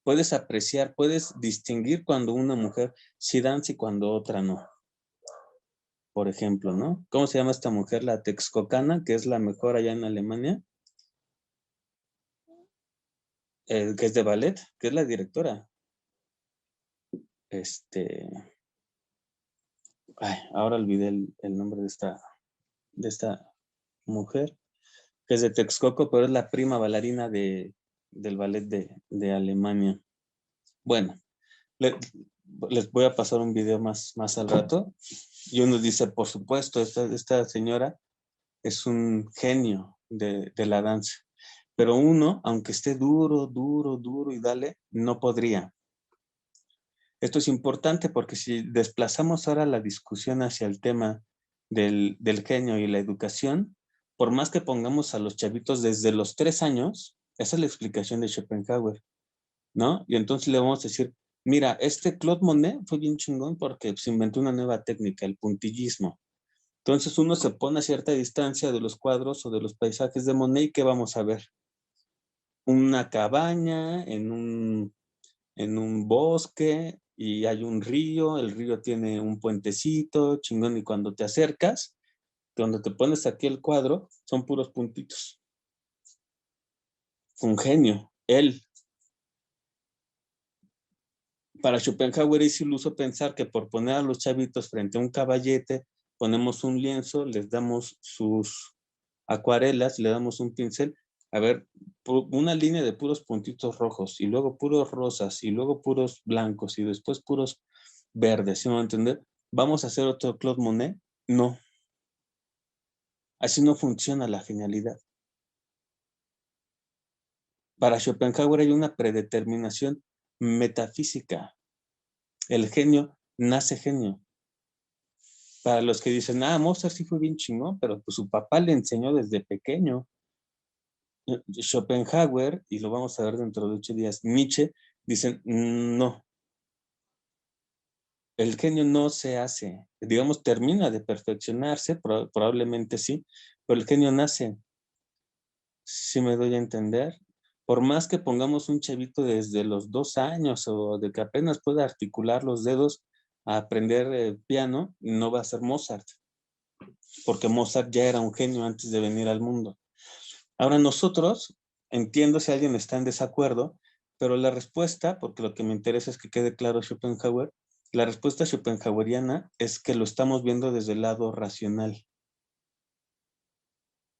Puedes apreciar, puedes distinguir cuando una mujer sí danza y cuando otra no. Por ejemplo, ¿no? ¿Cómo se llama esta mujer? La Texcocana, que es la mejor allá en Alemania, que es de ballet, que es la directora. Ahora olvidé el nombre de esta mujer, que es de Texcoco, pero es la prima bailarina del ballet de Alemania. Bueno, les voy a pasar un video más al rato. Y uno dice, por supuesto, esta señora es un genio de la danza. Pero uno, aunque esté duro, duro, duro y dale, no podría. Esto es importante porque si desplazamos ahora la discusión hacia el tema del genio y la educación, por más que pongamos a los chavitos desde los 3 años, esa es la explicación de Schopenhauer, ¿no? Y entonces le vamos a decir, Mira, este Claude Monet fue bien chingón porque se inventó una nueva técnica, el puntillismo. Entonces uno se pone a cierta distancia de los cuadros o de los paisajes de Monet y ¿qué vamos a ver? Una cabaña en un bosque y hay un río, el río tiene un puentecito, chingón, y cuando te acercas, cuando te pones aquí el cuadro, son puros puntitos. Un genio, él. Para Schopenhauer es iluso pensar que por poner a los chavitos frente a un caballete, ponemos un lienzo, les damos sus acuarelas, le damos un pincel, a ver, una línea de puros puntitos rojos, y luego puros rosas, y luego puros blancos, y después puros verdes, ¿sí me va a entender? ¿Vamos a hacer otro Claude Monet? No, así no funciona la genialidad. Para Schopenhauer hay una predeterminación metafísica. El genio nace genio. Para los que dicen, Mozart sí fue bien chingón, pero pues su papá le enseñó desde pequeño. Schopenhauer, y lo vamos a ver dentro de 8 días, Nietzsche, dicen, no, el genio no se hace, digamos, termina de perfeccionarse, probablemente sí, pero el genio nace, si me doy a entender. Por más que pongamos un chavito desde los 2 años o de que apenas pueda articular los dedos a aprender piano, no va a ser Mozart, porque Mozart ya era un genio antes de venir al mundo. Ahora nosotros, entiendo si alguien está en desacuerdo, pero la respuesta, porque lo que me interesa es que quede claro Schopenhauer, la respuesta schopenhaueriana es que lo estamos viendo desde el lado racional.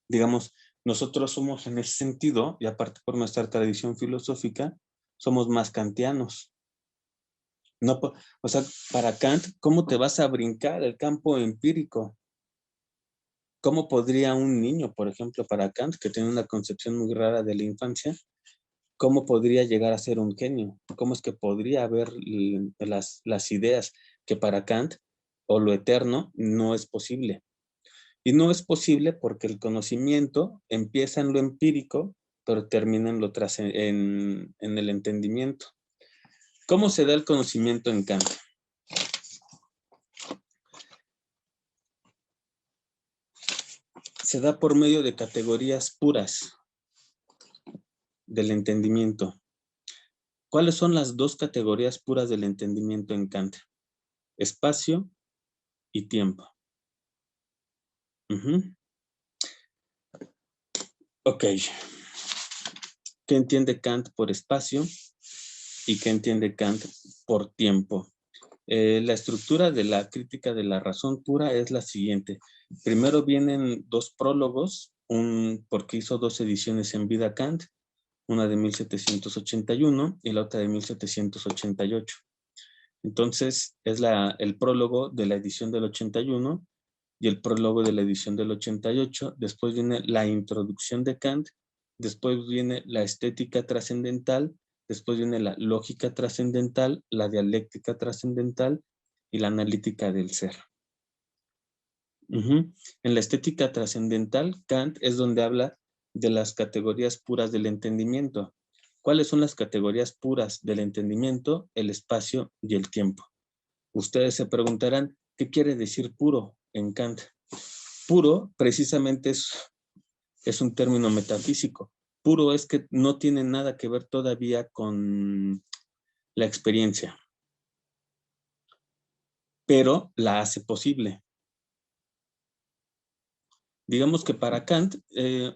Digamos, nosotros somos en ese sentido, y aparte por nuestra tradición filosófica, somos más kantianos. No, o sea, para Kant, ¿cómo te vas a brincar el campo empírico? ¿Cómo podría un niño, por ejemplo, para Kant, que tiene una concepción muy rara de la infancia, cómo podría llegar a ser un genio? ¿Cómo es que podría haber las ideas que para Kant o lo eterno no es posible? Y no es posible porque el conocimiento empieza en lo empírico, pero termina en, en el entendimiento. ¿Cómo se da el conocimiento en Kant? Se da por medio de categorías puras del entendimiento. ¿Cuáles son las dos categorías puras del entendimiento en Kant? Espacio y tiempo. Ok. ¿Qué entiende Kant por espacio y qué entiende Kant por tiempo? La estructura de la crítica de la razón pura es la siguiente. Primero vienen dos prólogos, porque hizo 2 ediciones en vida Kant, una de 1781 y la otra de 1788. Entonces, es el prólogo de la edición del 81 y el prólogo de la edición del 88. Después viene la introducción de Kant, después viene la estética trascendental, después viene la lógica trascendental, la dialéctica trascendental y la analítica del ser. En la estética trascendental, Kant es donde habla de las categorías puras del entendimiento. ¿Cuáles son las categorías puras del entendimiento? El espacio y el tiempo. Ustedes se preguntarán, ¿qué quiere decir puro en Kant? Puro precisamente es un término metafísico. Puro es que no tiene nada que ver todavía con la experiencia, pero la hace posible. Digamos que para Kant,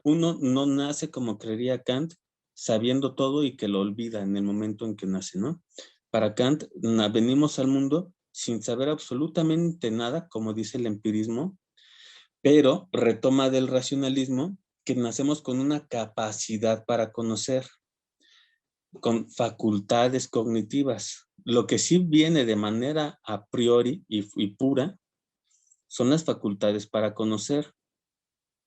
uno no nace como creería Kant, sabiendo todo y que lo olvida en el momento en que nace, ¿no? Para Kant, venimos al mundo sin saber absolutamente nada, como dice el empirismo, pero retoma del racionalismo que nacemos con una capacidad para conocer, con facultades cognitivas. Lo que sí viene de manera a priori y pura son las facultades para conocer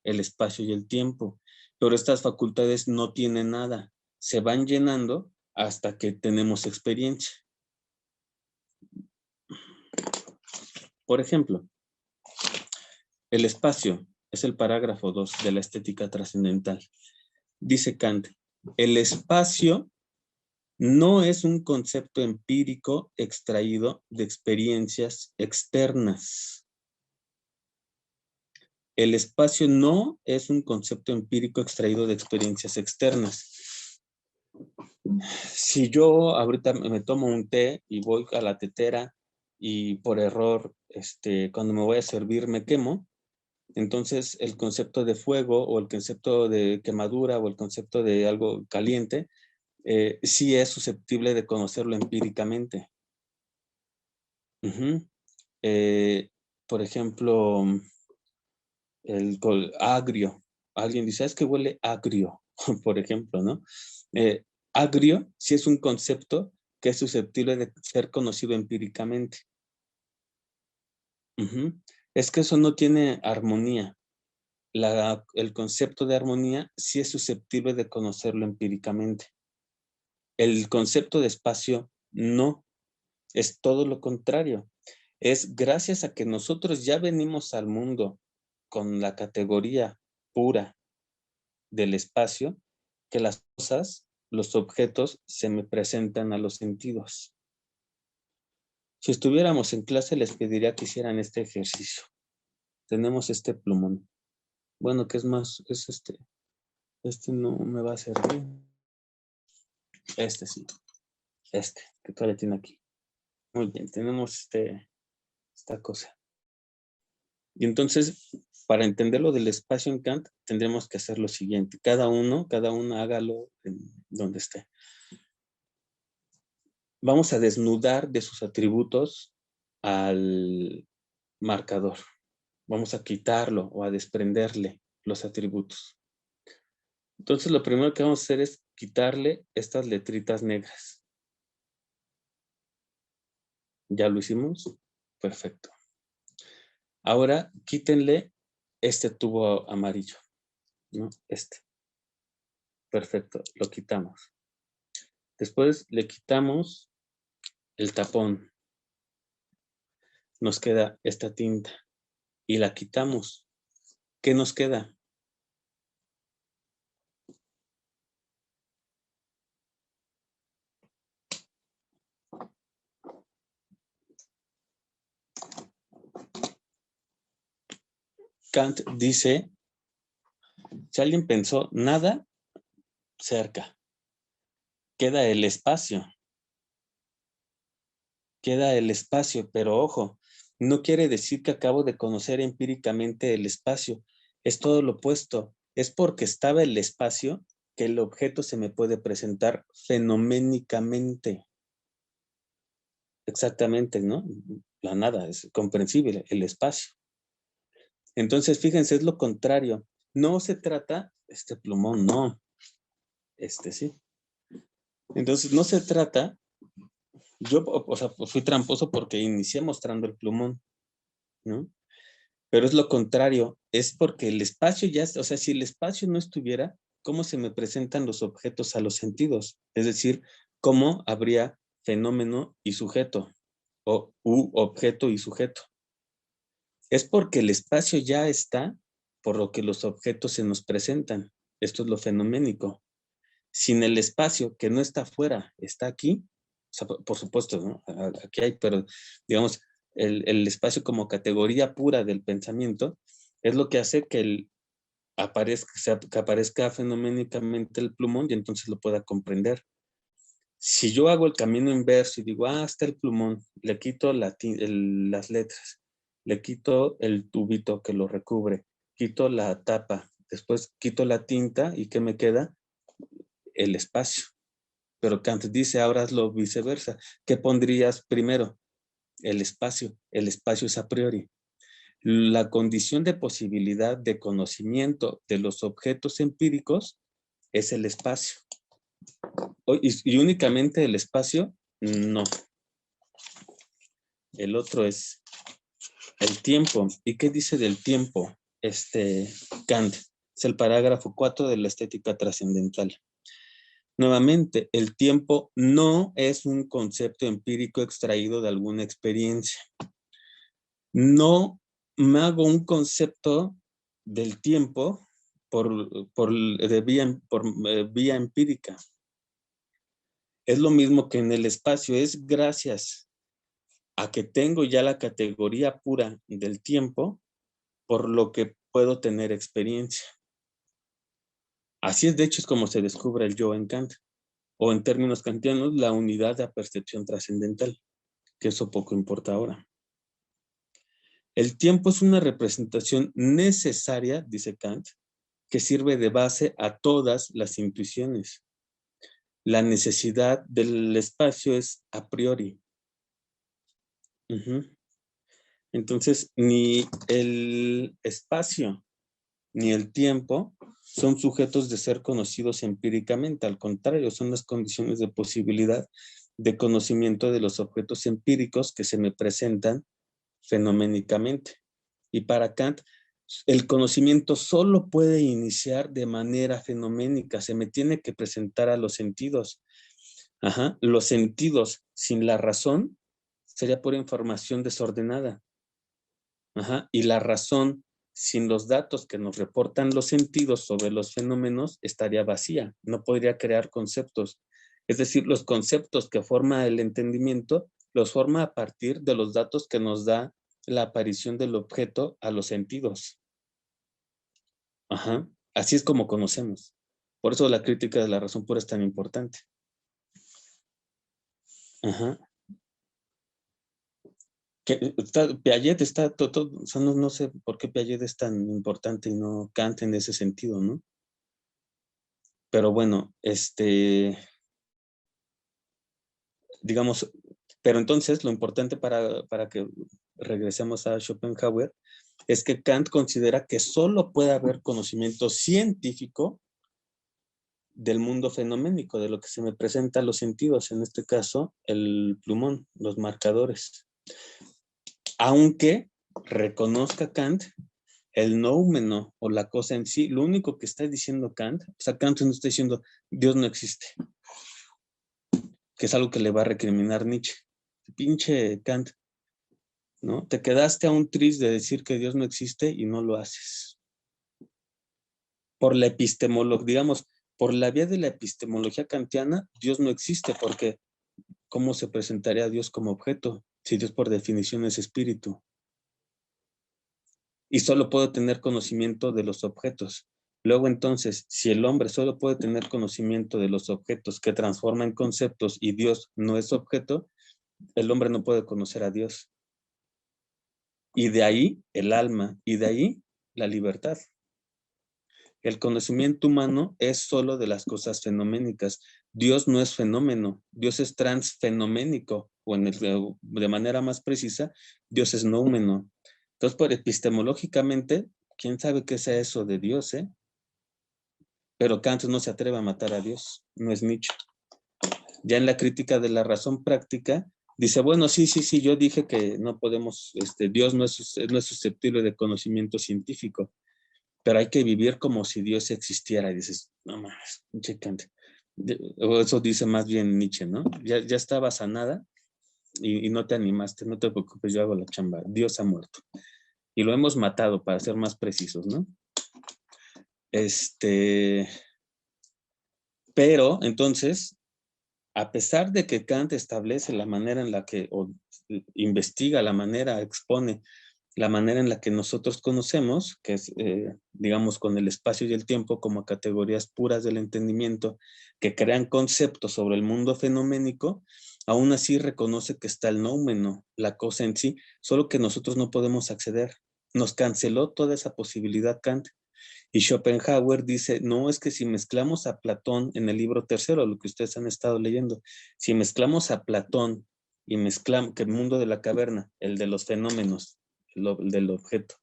el espacio y el tiempo, pero estas facultades no tienen nada, se van llenando hasta que tenemos experiencia. Por ejemplo, el espacio es el parágrafo 2 de la estética trascendental. Dice Kant, el espacio no es un concepto empírico extraído de experiencias externas. El espacio no es un concepto empírico extraído de experiencias externas. Si yo ahorita me tomo un té y voy a la tetera y por error, cuando me voy a servir me quemo, entonces el concepto de fuego o el concepto de quemadura o el concepto de algo caliente sí es susceptible de conocerlo empíricamente. Uh-huh. Por ejemplo, agrio. Alguien dice, es que huele agrio, por ejemplo, ¿no? Agrio sí es un concepto que es susceptible de ser conocido empíricamente. Uh-huh. Es que eso no tiene armonía. El concepto de armonía sí es susceptible de conocerlo empíricamente. El concepto de espacio no, es todo lo contrario. Es gracias a que nosotros ya venimos al mundo con la categoría pura del espacio, que las cosas, los objetos, se me presentan a los sentidos. Si estuviéramos en clase, les pediría que hicieran este ejercicio. Tenemos este plumón. Bueno, ¿qué es más? Es este no me va a servir. Este sí. Que todavía tiene aquí. Muy bien, tenemos esta cosa. Y entonces, para entender lo del espacio en Kant, tendremos que hacer lo siguiente. Cada uno hágalo en donde esté. Vamos a desnudar de sus atributos al marcador. Vamos a quitarlo o a desprenderle los atributos. Entonces, lo primero que vamos a hacer es quitarle estas letritas negras. ¿Ya lo hicimos? Perfecto. Ahora, quítenle este tubo amarillo, ¿no? Perfecto, lo quitamos. Después le quitamos el tapón. Nos queda esta tinta y la quitamos. ¿Qué nos queda? Kant dice, si alguien pensó nada, cerca. Queda el espacio. Queda el espacio, pero ojo, no quiere decir que acabo de conocer empíricamente el espacio. Es todo lo opuesto. Es porque estaba el espacio que el objeto se me puede presentar fenoménicamente. Exactamente, ¿no? La nada, es comprensible, el espacio. Entonces, fíjense, es lo contrario. No se trata, este plumón, no. Sí. Entonces, no se trata, yo, o sea, pues fui tramposo porque inicié mostrando el plumón, ¿no? Pero es lo contrario, es porque el espacio ya, o sea, si el espacio no estuviera, ¿cómo se me presentan los objetos a los sentidos? Es decir, ¿cómo habría fenómeno y sujeto? O objeto y sujeto. Es porque el espacio ya está, por lo que los objetos se nos presentan. Esto es lo fenoménico. Sin el espacio que no está afuera, está aquí, o sea, por supuesto, ¿no? Aquí hay, pero digamos, el espacio como categoría pura del pensamiento es lo que hace que aparezca fenoménicamente el plumón y entonces lo pueda comprender. Si yo hago el camino inverso y digo, está el plumón, le quito las letras, le quito el tubito que lo recubre, quito la tapa, después quito la tinta y ¿qué me queda? El espacio. Pero Kant dice, ahora hazlo viceversa. ¿Qué pondrías primero? El espacio. El espacio es a priori. La condición de posibilidad de conocimiento de los objetos empíricos es el espacio. Y únicamente el espacio, no. El otro es el tiempo. ¿Y qué dice del tiempo? Kant. Es el parágrafo 4 de la estética trascendental. Nuevamente, el tiempo no es un concepto empírico extraído de alguna experiencia. No me hago un concepto del tiempo por vía empírica. Es lo mismo que en el espacio, es gracias a que tengo ya la categoría pura del tiempo, por lo que puedo tener experiencia. Así es, de hecho, es como se descubre el yo en Kant, o en términos kantianos, la unidad de percepción trascendental, que eso poco importa ahora. El tiempo es una representación necesaria, dice Kant, que sirve de base a todas las intuiciones. La necesidad del espacio es a priori. Entonces, ni el espacio ni el tiempo son sujetos de ser conocidos empíricamente. Al contrario, son las condiciones de posibilidad de conocimiento de los objetos empíricos que se me presentan fenoménicamente. Y para Kant, el conocimiento solo puede iniciar de manera fenoménica, se me tiene que presentar a los sentidos. Los sentidos sin la razón sería pura información desordenada. Y la razón sin los datos que nos reportan los sentidos sobre los fenómenos estaría vacía, no podría crear conceptos. Es decir, los conceptos que forma el entendimiento los forma a partir de los datos que nos da la aparición del objeto a los sentidos. Así es como conocemos. Por eso la crítica de la razón pura es tan importante. Piaget está todo, o sea, no sé por qué Piaget es tan importante y no Kant en ese sentido, ¿no? Pero bueno, digamos, pero entonces lo importante para que regresemos a Schopenhauer es que Kant considera que solo puede haber conocimiento científico del mundo fenoménico, de lo que se me presenta a los sentidos, en este caso, el plumón, los marcadores. Aunque reconozca Kant el noumeno o la cosa en sí, lo único que está diciendo Kant, o sea, Kant no está diciendo Dios no existe, que es algo que le va a recriminar Nietzsche. Pinche Kant, ¿no? Te quedaste a un tris de decir que Dios no existe y no lo haces. Por la epistemología, digamos, por la vía de la epistemología kantiana, Dios no existe porque ¿cómo se presentaría a Dios como objeto? Si Dios por definición es espíritu. Y solo puedo tener conocimiento de los objetos. Luego entonces, si el hombre solo puede tener conocimiento de los objetos que transforma en conceptos y Dios no es objeto, el hombre no puede conocer a Dios. Y de ahí el alma, y de ahí la libertad. El conocimiento humano es solo de las cosas fenoménicas. Dios no es fenómeno, Dios es transfenoménico, o de manera más precisa, Dios es noumeno. Entonces, por epistemológicamente, ¿quién sabe qué sea eso de Dios, eh? Pero Kant no se atreve a matar a Dios, no es Nietzsche. Ya en la crítica de la razón práctica, dice, bueno, sí, yo dije que no podemos, Dios no es susceptible de conocimiento científico, pero hay que vivir como si Dios existiera. Y dices, no más, Nietzsche Kant. O eso dice más bien Nietzsche, ¿no? Ya estaba sanada y no te animaste, no te preocupes, yo hago la chamba. Dios ha muerto. Y lo hemos matado, para ser más precisos, ¿no? Pero entonces, a pesar de que Kant establece la manera en la que, o investiga la manera, expone la manera en la que nosotros conocemos, que es, digamos, con el espacio y el tiempo como categorías puras del entendimiento que crean conceptos sobre el mundo fenoménico, aún así reconoce que está el noumeno, la cosa en sí, solo que nosotros no podemos acceder. Nos canceló toda esa posibilidad Kant. Y Schopenhauer dice, no, es que si mezclamos a Platón en el libro tercero, lo que ustedes han estado leyendo, si mezclamos a Platón y mezclamos que el mundo de la caverna, el de los fenómenos, el del objeto,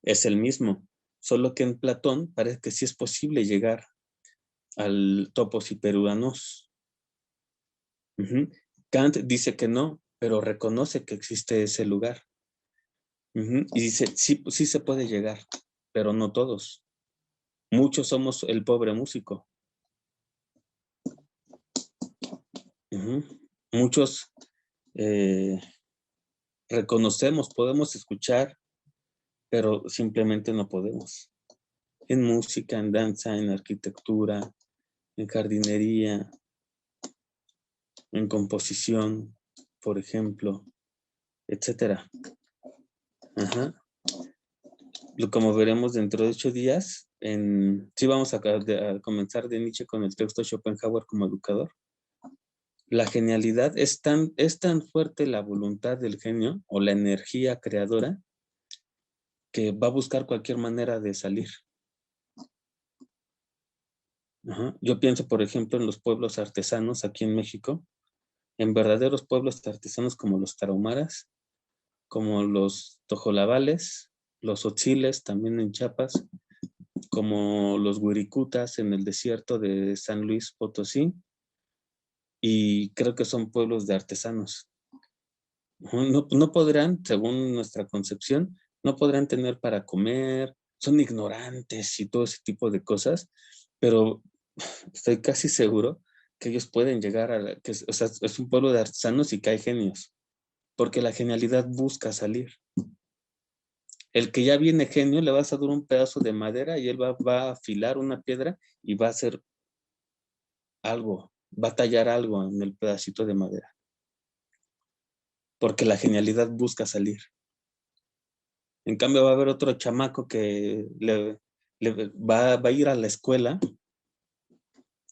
es el mismo, solo que en Platón parece que sí es posible llegar al topos hiperuranos. Kant dice que no, pero reconoce que existe ese lugar. Y dice, sí, sí se puede llegar, pero no todos. Muchos somos el pobre músico. Muchos reconocemos, podemos escuchar, pero simplemente no podemos. En música, en danza, en arquitectura, en jardinería, en composición, por ejemplo, etcétera. Ajá. Como veremos dentro de 8 días, sí vamos a comenzar de Nietzsche con el texto Schopenhauer como educador. La genialidad es tan fuerte la voluntad del genio o la energía creadora que va a buscar cualquier manera de salir. Ajá. Yo pienso, por ejemplo, en los pueblos artesanos aquí en México, en verdaderos pueblos artesanos como los tarahumaras, como los tojolabales, los otziles también en Chiapas, como los huiricutas en el desierto de San Luis Potosí, y creo que son pueblos de artesanos. No podrán, según nuestra concepción, no podrán tener para comer, son ignorantes y todo ese tipo de cosas, pero estoy casi seguro que ellos pueden llegar o sea, es un pueblo de artesanos y que hay genios, porque la genialidad busca salir. El que ya viene genio le vas a dar un pedazo de madera y él va a afilar una piedra y va a hacer algo, va a tallar algo en el pedacito de madera, porque la genialidad busca salir. En cambio va a haber otro chamaco que va a ir a la escuela,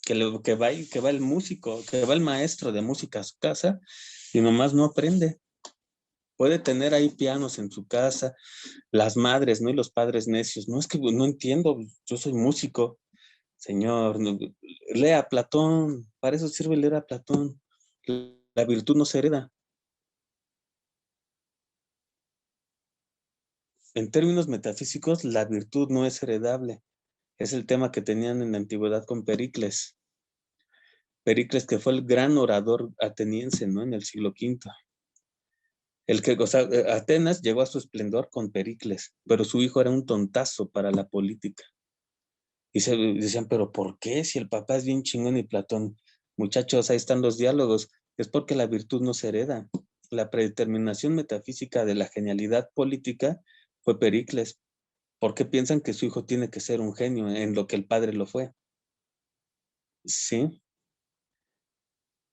que va el músico, que va el maestro de música a su casa y nomás no aprende. Puede tener ahí pianos en su casa, las madres, ¿no? Y los padres necios. No, es que no entiendo, yo soy músico. Señor, lea Platón, para eso sirve leer a Platón. La virtud no se hereda. En términos metafísicos, la virtud no es heredable. Es el tema que tenían en la antigüedad con Pericles. Pericles, que fue el gran orador ateniense, ¿no? En el siglo V. O sea, Atenas llegó a su esplendor con Pericles, pero su hijo era un tontazo para la política. Y se decían, pero ¿por qué? Si el papá es bien chingón y Platón. Muchachos, ahí están los diálogos. Es porque la virtud no se hereda. La predeterminación metafísica de la genialidad política fue Pericles. ¿Por qué piensan que su hijo tiene que ser un genio en lo que el padre lo fue? Sí.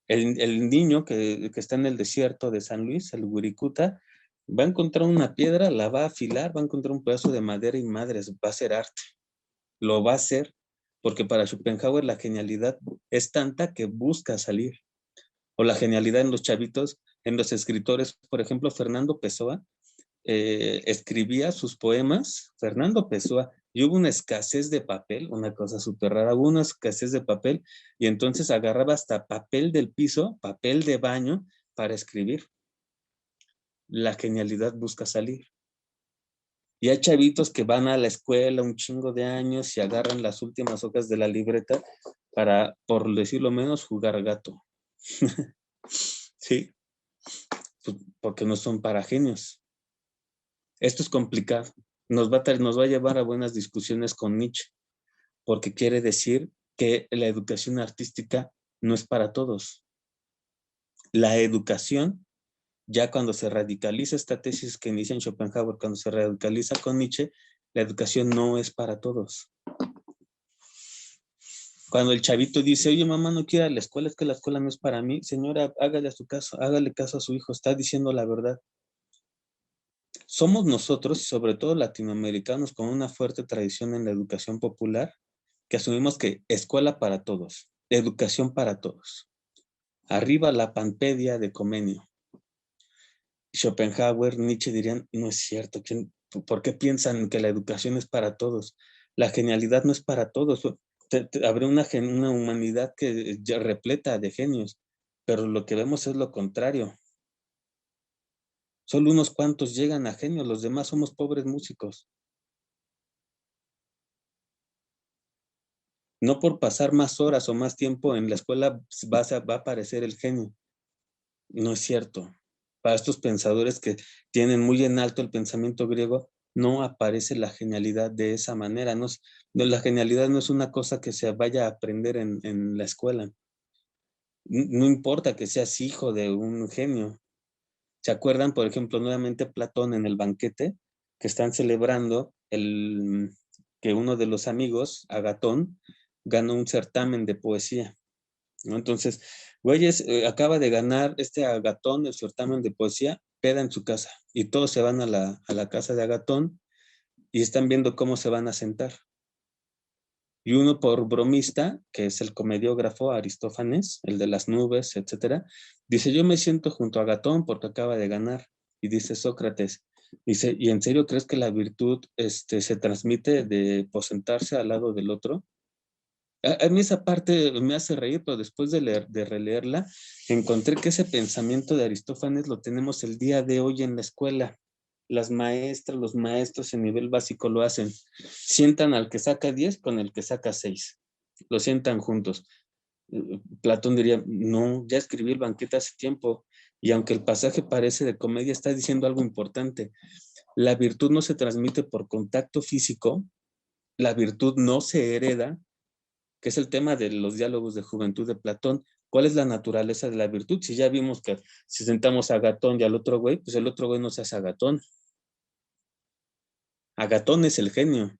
El niño que está en el desierto de San Luis, el Wirikuta, va a encontrar una piedra, la va a afilar, va a encontrar un pedazo de madera y madres, va a ser arte. Lo va a hacer porque para Schopenhauer la genialidad es tanta que busca salir. O la genialidad en los chavitos, en los escritores, por ejemplo, Fernando Pessoa, escribía sus poemas, Fernando Pessoa, y hubo una escasez de papel, una cosa súper rara, hubo una escasez de papel, y entonces agarraba hasta papel del piso, papel de baño, para escribir. La genialidad busca salir. Y hay chavitos que van a la escuela un chingo de años y agarran las últimas hojas de la libreta para, por decirlo menos, jugar gato. Sí, porque no son para genios. Esto es complicado. Nos va a llevar a buenas discusiones con Nietzsche, porque quiere decir que la educación artística no es para todos. La educación, ya cuando se radicaliza esta tesis que inicia en Schopenhauer, cuando se radicaliza con Nietzsche, la educación no es para todos. Cuando el chavito dice, oye, mamá, no quiero ir a la escuela, es que la escuela no es para mí, señora, hágale caso a su hijo, está diciendo la verdad. Somos nosotros, sobre todo latinoamericanos, con una fuerte tradición en la educación popular, que asumimos que escuela para todos, educación para todos. Arriba la Pampedia de Comenio. Schopenhauer, Nietzsche dirían, no es cierto. ¿Por qué piensan que la educación es para todos? La genialidad no es para todos. Habrá una humanidad que ya repleta de genios, pero lo que vemos es lo contrario. Solo unos cuantos llegan a genios, los demás somos pobres músicos. No por pasar más horas o más tiempo en la escuela va a aparecer el genio. No es cierto. Para estos pensadores que tienen muy en alto el pensamiento griego, no aparece la genialidad de esa manera. La genialidad no es una cosa que se vaya a aprender en la escuela. No importa que seas hijo de un genio. ¿Se acuerdan, por ejemplo, nuevamente Platón en el banquete, que están celebrando que uno de los amigos, Agatón, ganó un certamen de poesía, ¿no? Entonces, Güeyes, acaba de ganar Agatón el certamen de poesía, peda en su casa. Y todos se van a la casa de Agatón y están viendo cómo se van a sentar. Y uno por bromista, que es el comediógrafo Aristófanes, el de las nubes, etcétera, dice, yo me siento junto a Agatón porque acaba de ganar. Y dice Sócrates, dice, ¿y en serio crees que la virtud se transmite de sentarse al lado del otro? A mí esa parte me hace reír, pero después de releerla, encontré que ese pensamiento de Aristófanes lo tenemos el día de hoy en la escuela. Las maestras, los maestros en nivel básico lo hacen. Sientan al que saca 10 con el que saca 6. Lo sientan juntos. Platón diría, no, ya escribí el banquete hace tiempo. Y aunque el pasaje parece de comedia, está diciendo algo importante. La virtud no se transmite por contacto físico, la virtud no se hereda, que es el tema de los diálogos de juventud de Platón. ¿Cuál es la naturaleza de la virtud? Si ya vimos que si sentamos a Agatón y al otro güey, pues el otro güey no se hace Agatón. Agatón es el genio.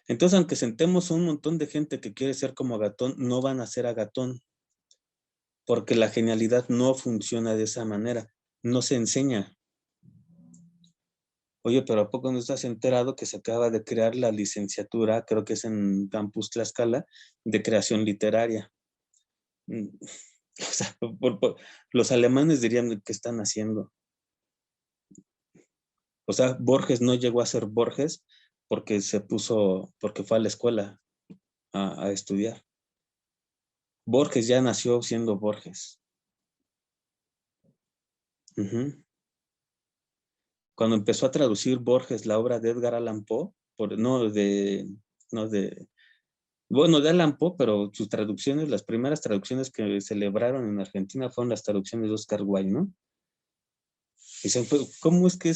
Entonces, aunque sentemos un montón de gente que quiere ser como Agatón, no van a ser Agatón, porque la genialidad no funciona de esa manera, no se enseña. Oye, pero ¿a poco no estás enterado que se acaba de crear la licenciatura, creo que es en Campus Tlaxcala, de creación literaria? O sea, los alemanes dirían que están haciendo. O sea, Borges no llegó a ser Borges porque fue a la escuela a estudiar. Borges ya nació siendo Borges. Uh-huh. Cuando empezó a traducir Borges la obra de Edgar Allan Poe, de Allan Poe, pero sus traducciones, las primeras traducciones que celebraron en Argentina fueron las traducciones de Oscar Wilde, ¿no? Dicen, ¿cómo es que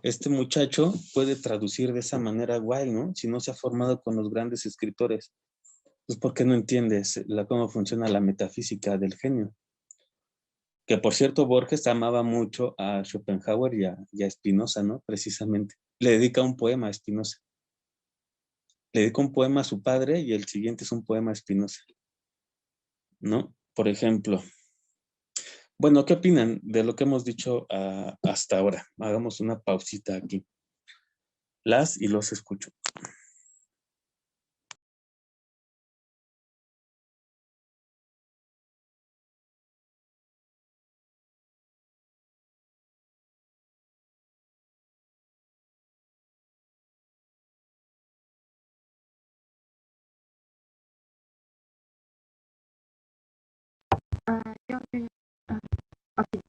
este muchacho puede traducir de esa manera Wilde, ¿no? Si no se ha formado con los grandes escritores. Pues porque no entiendes cómo funciona la metafísica del genio. Que por cierto, Borges amaba mucho a Schopenhauer y a Spinoza, ¿no? Precisamente. Le dedica un poema a Spinoza. Le dedica un poema a su padre y el siguiente es un poema a Spinoza, ¿no? Por ejemplo. Bueno, ¿qué opinan de lo que hemos dicho hasta ahora? Hagamos una pausita aquí. Las y los escucho. Yo, ah, ok,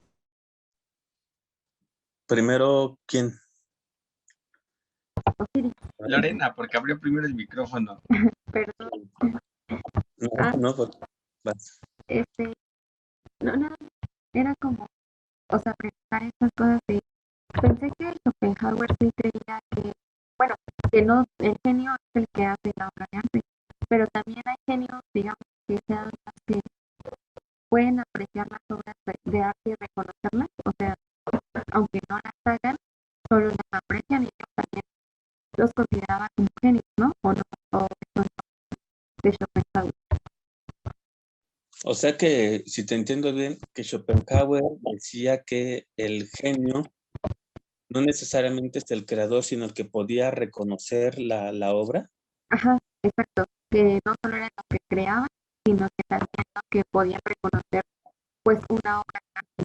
Primero, ¿quién? Osiris, Lorena, porque abrió primero el micrófono. perdón. No, Ah, no, vas. este, no, nada, era como, o sea, preguntar estas cosas de, pensé que Schopenhauer sí creía que, bueno, que no, el genio es el que hace la obra de arte, pero también hay genios, digamos, que sean las que pueden apreciar las obras de arte y reconocerlas, o sea, aunque no las hagan, solo las aprecian y ellos también los consideraban como genios, ¿no? O no, o eso no de Schopenhauer. O sea que, si te entiendo bien, que Schopenhauer decía que el genio no necesariamente es el creador, sino el que podía reconocer la obra. Ajá, exacto, que no solo era lo que creaban, sino que también lo que podían reconocer, pues, una obra de arte.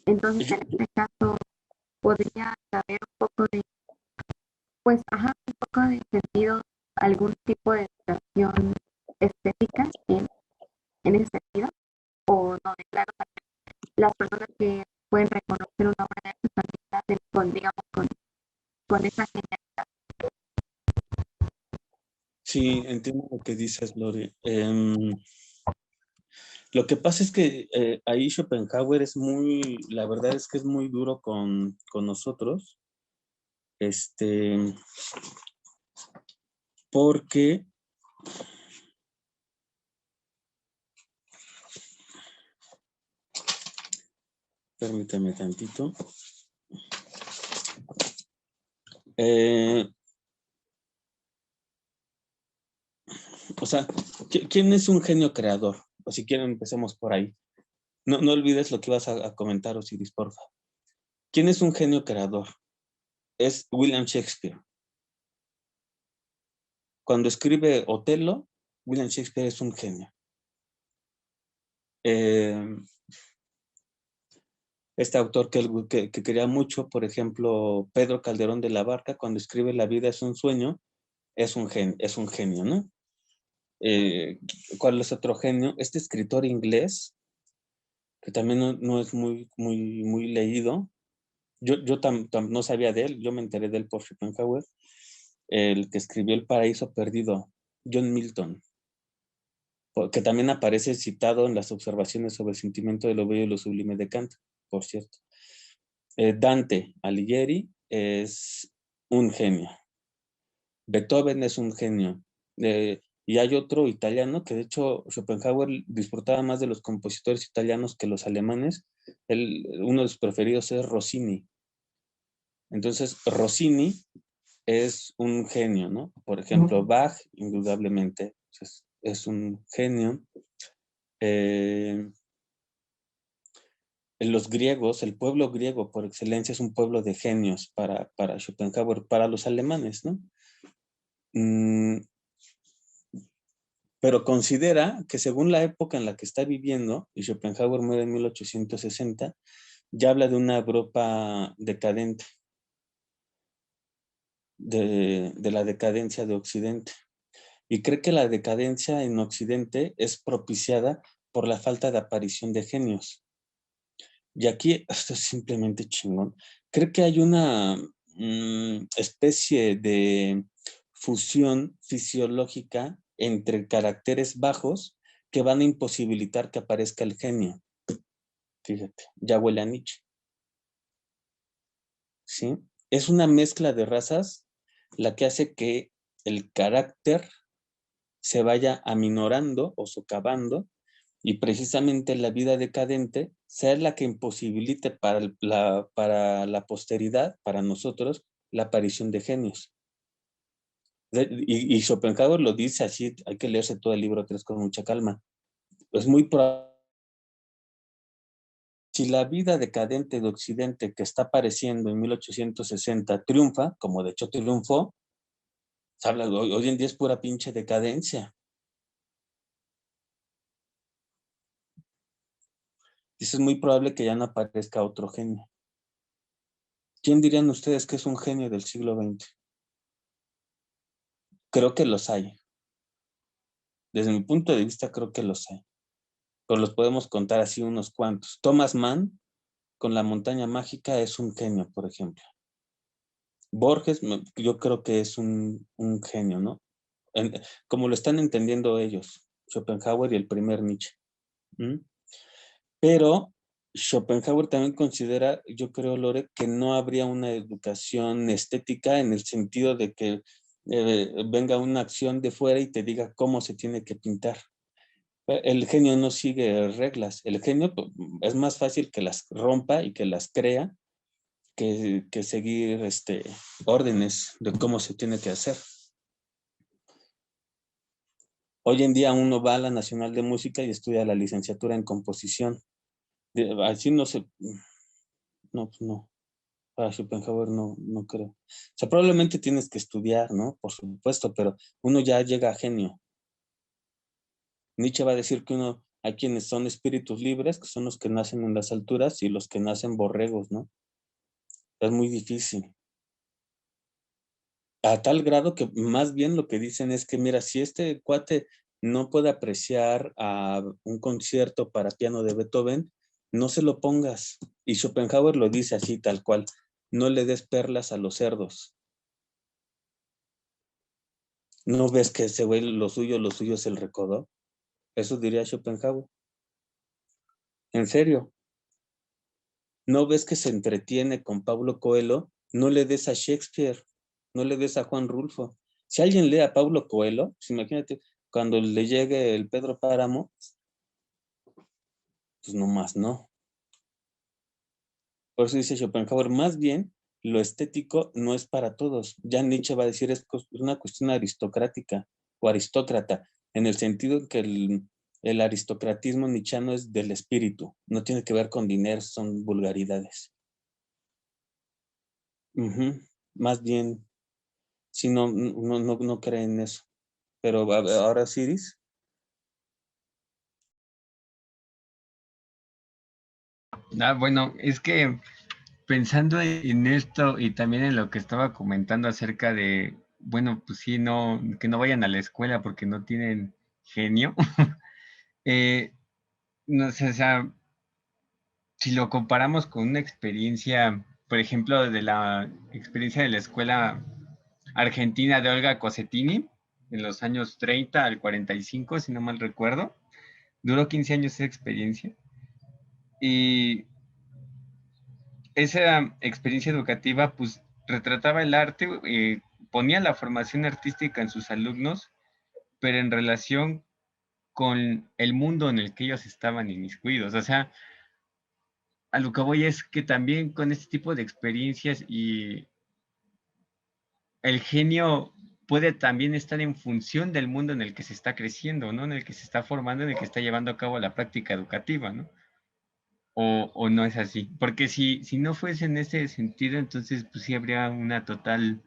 Entonces, Yo- en este caso, podría haber un poco de, pues, ajá, un poco de sentido, algún tipo de educación estética en ese sentido, o no, de claro, las personas que pueden reconocer una obra de arte también la hacen con, digamos, con esa genialidad. sí, entiendo lo que dices, Lori. Lo que pasa es que ahí Schopenhauer la verdad es que es muy duro con nosotros, porque, permítame tantito, O sea, ¿quién es un genio creador? O si quieren, empecemos por ahí. No olvides lo que ibas a comentar, Osiris, porfa. ¿Quién es un genio creador? Es William Shakespeare. Cuando escribe Otelo, William Shakespeare es un genio. Este autor que quería mucho, por ejemplo, Pedro Calderón de la Barca, cuando escribe La vida es un sueño, es un genio, ¿no? ¿Cuál es otro genio? Este escritor inglés, que también no es muy leído. Yo no sabía de él, yo me enteré de él por Schopenhauer, el que escribió El paraíso perdido, John Milton, que también aparece citado en las observaciones sobre el sentimiento de lo bello y lo sublime de Kant, por cierto. Dante Alighieri es un genio. Beethoven es un genio. Y hay otro italiano que de hecho Schopenhauer disfrutaba más de los compositores italianos que los alemanes. Uno de sus preferidos es Rossini. Entonces, Rossini es un genio, ¿no? Por ejemplo, Bach, indudablemente, es un genio. Los griegos, el pueblo griego por excelencia es un pueblo de genios para Schopenhauer, para los alemanes, ¿no? Pero considera que según la época en la que está viviendo, y Schopenhauer muere en 1860, ya habla de una Europa decadente, de la decadencia de Occidente. Y cree que la decadencia en Occidente es propiciada por la falta de aparición de genios. Y aquí, esto es simplemente chingón, cree que hay una especie de fusión fisiológica entre caracteres bajos que van a imposibilitar que aparezca el genio. Fíjate, ya huele a Nietzsche. ¿Sí? Es una mezcla de razas la que hace que el carácter se vaya aminorando o socavando y precisamente la vida decadente sea la que imposibilite para la posteridad, para nosotros, la aparición de genios. Y Schopenhauer lo dice así, hay que leerse todo el libro 3 con mucha calma. Es muy probable. Si la vida decadente de Occidente que está apareciendo en 1860 triunfa, como de hecho triunfó, hoy en día es pura pinche decadencia. Y es muy probable que ya no aparezca otro genio. ¿Quién dirían ustedes que es un genio del siglo XX? Creo que los hay. Desde mi punto de vista, creo que los hay. Pero los podemos contar así unos cuantos. Thomas Mann, con La montaña mágica, es un genio, por ejemplo. Borges, yo creo que es un genio, ¿no? Como lo están entendiendo ellos, Schopenhauer y el primer Nietzsche. ¿Mm? Pero Schopenhauer también considera, yo creo, Lore, que no habría una educación estética en el sentido de que venga una acción de fuera y te diga cómo se tiene que pintar. El genio no sigue reglas. El genio es más fácil que las rompa y que las crea que seguir órdenes de cómo se tiene que hacer. Hoy en día uno va a la Nacional de Música y estudia la licenciatura en composición. Así no se... No, pues no. Para Schopenhauer no creo. O sea, probablemente tienes que estudiar, ¿no? Por supuesto, pero uno ya llega a genio. Nietzsche va a decir que hay quienes son espíritus libres, que son los que nacen en las alturas, y los que nacen borregos, ¿no? Es muy difícil. A tal grado que más bien lo que dicen es que, mira, si este cuate no puede apreciar a un concierto para piano de Beethoven, no se lo pongas. Y Schopenhauer lo dice así, tal cual. No le des perlas a los cerdos. ¿No ves que ese güey lo suyo es el recodo? Eso diría Schopenhauer. En serio. ¿No ves que se entretiene con Paulo Coelho? No le des a Shakespeare, no le des a Juan Rulfo. Si alguien lee a Paulo Coelho, pues imagínate, cuando le llegue el Pedro Páramo, pues nomás no. Por eso dice Schopenhauer, más bien lo estético no es para todos. Ya Nietzsche va a decir es una cuestión aristocrática o aristócrata. en el sentido en que el aristocratismo nietzscheano es del espíritu, no tiene que ver con dinero, son vulgaridades. Más bien, si no creen eso. Pero ahora Siris. Bueno, es que pensando en esto y también en lo que estaba comentando acerca de, bueno, pues sí, no, que no vayan a la escuela porque no tienen genio. No sé, o sea, si lo comparamos con una experiencia, por ejemplo, de la experiencia de la escuela argentina de Olga Cossettini, en los años 30 al 45, si no mal recuerdo, duró 15 años esa experiencia. Y esa experiencia educativa, pues, retrataba el arte, ponía la formación artística en sus alumnos, pero en relación con el mundo en el que ellos estaban inmiscuidos. O sea, a lo que voy es que también con este tipo de experiencias y el genio puede también estar en función del mundo en el que se está creciendo, ¿no? En el que se está formando, en el que está llevando a cabo la práctica educativa, ¿no? O no es así. Porque si no fuese en ese sentido, entonces pues sí habría una total,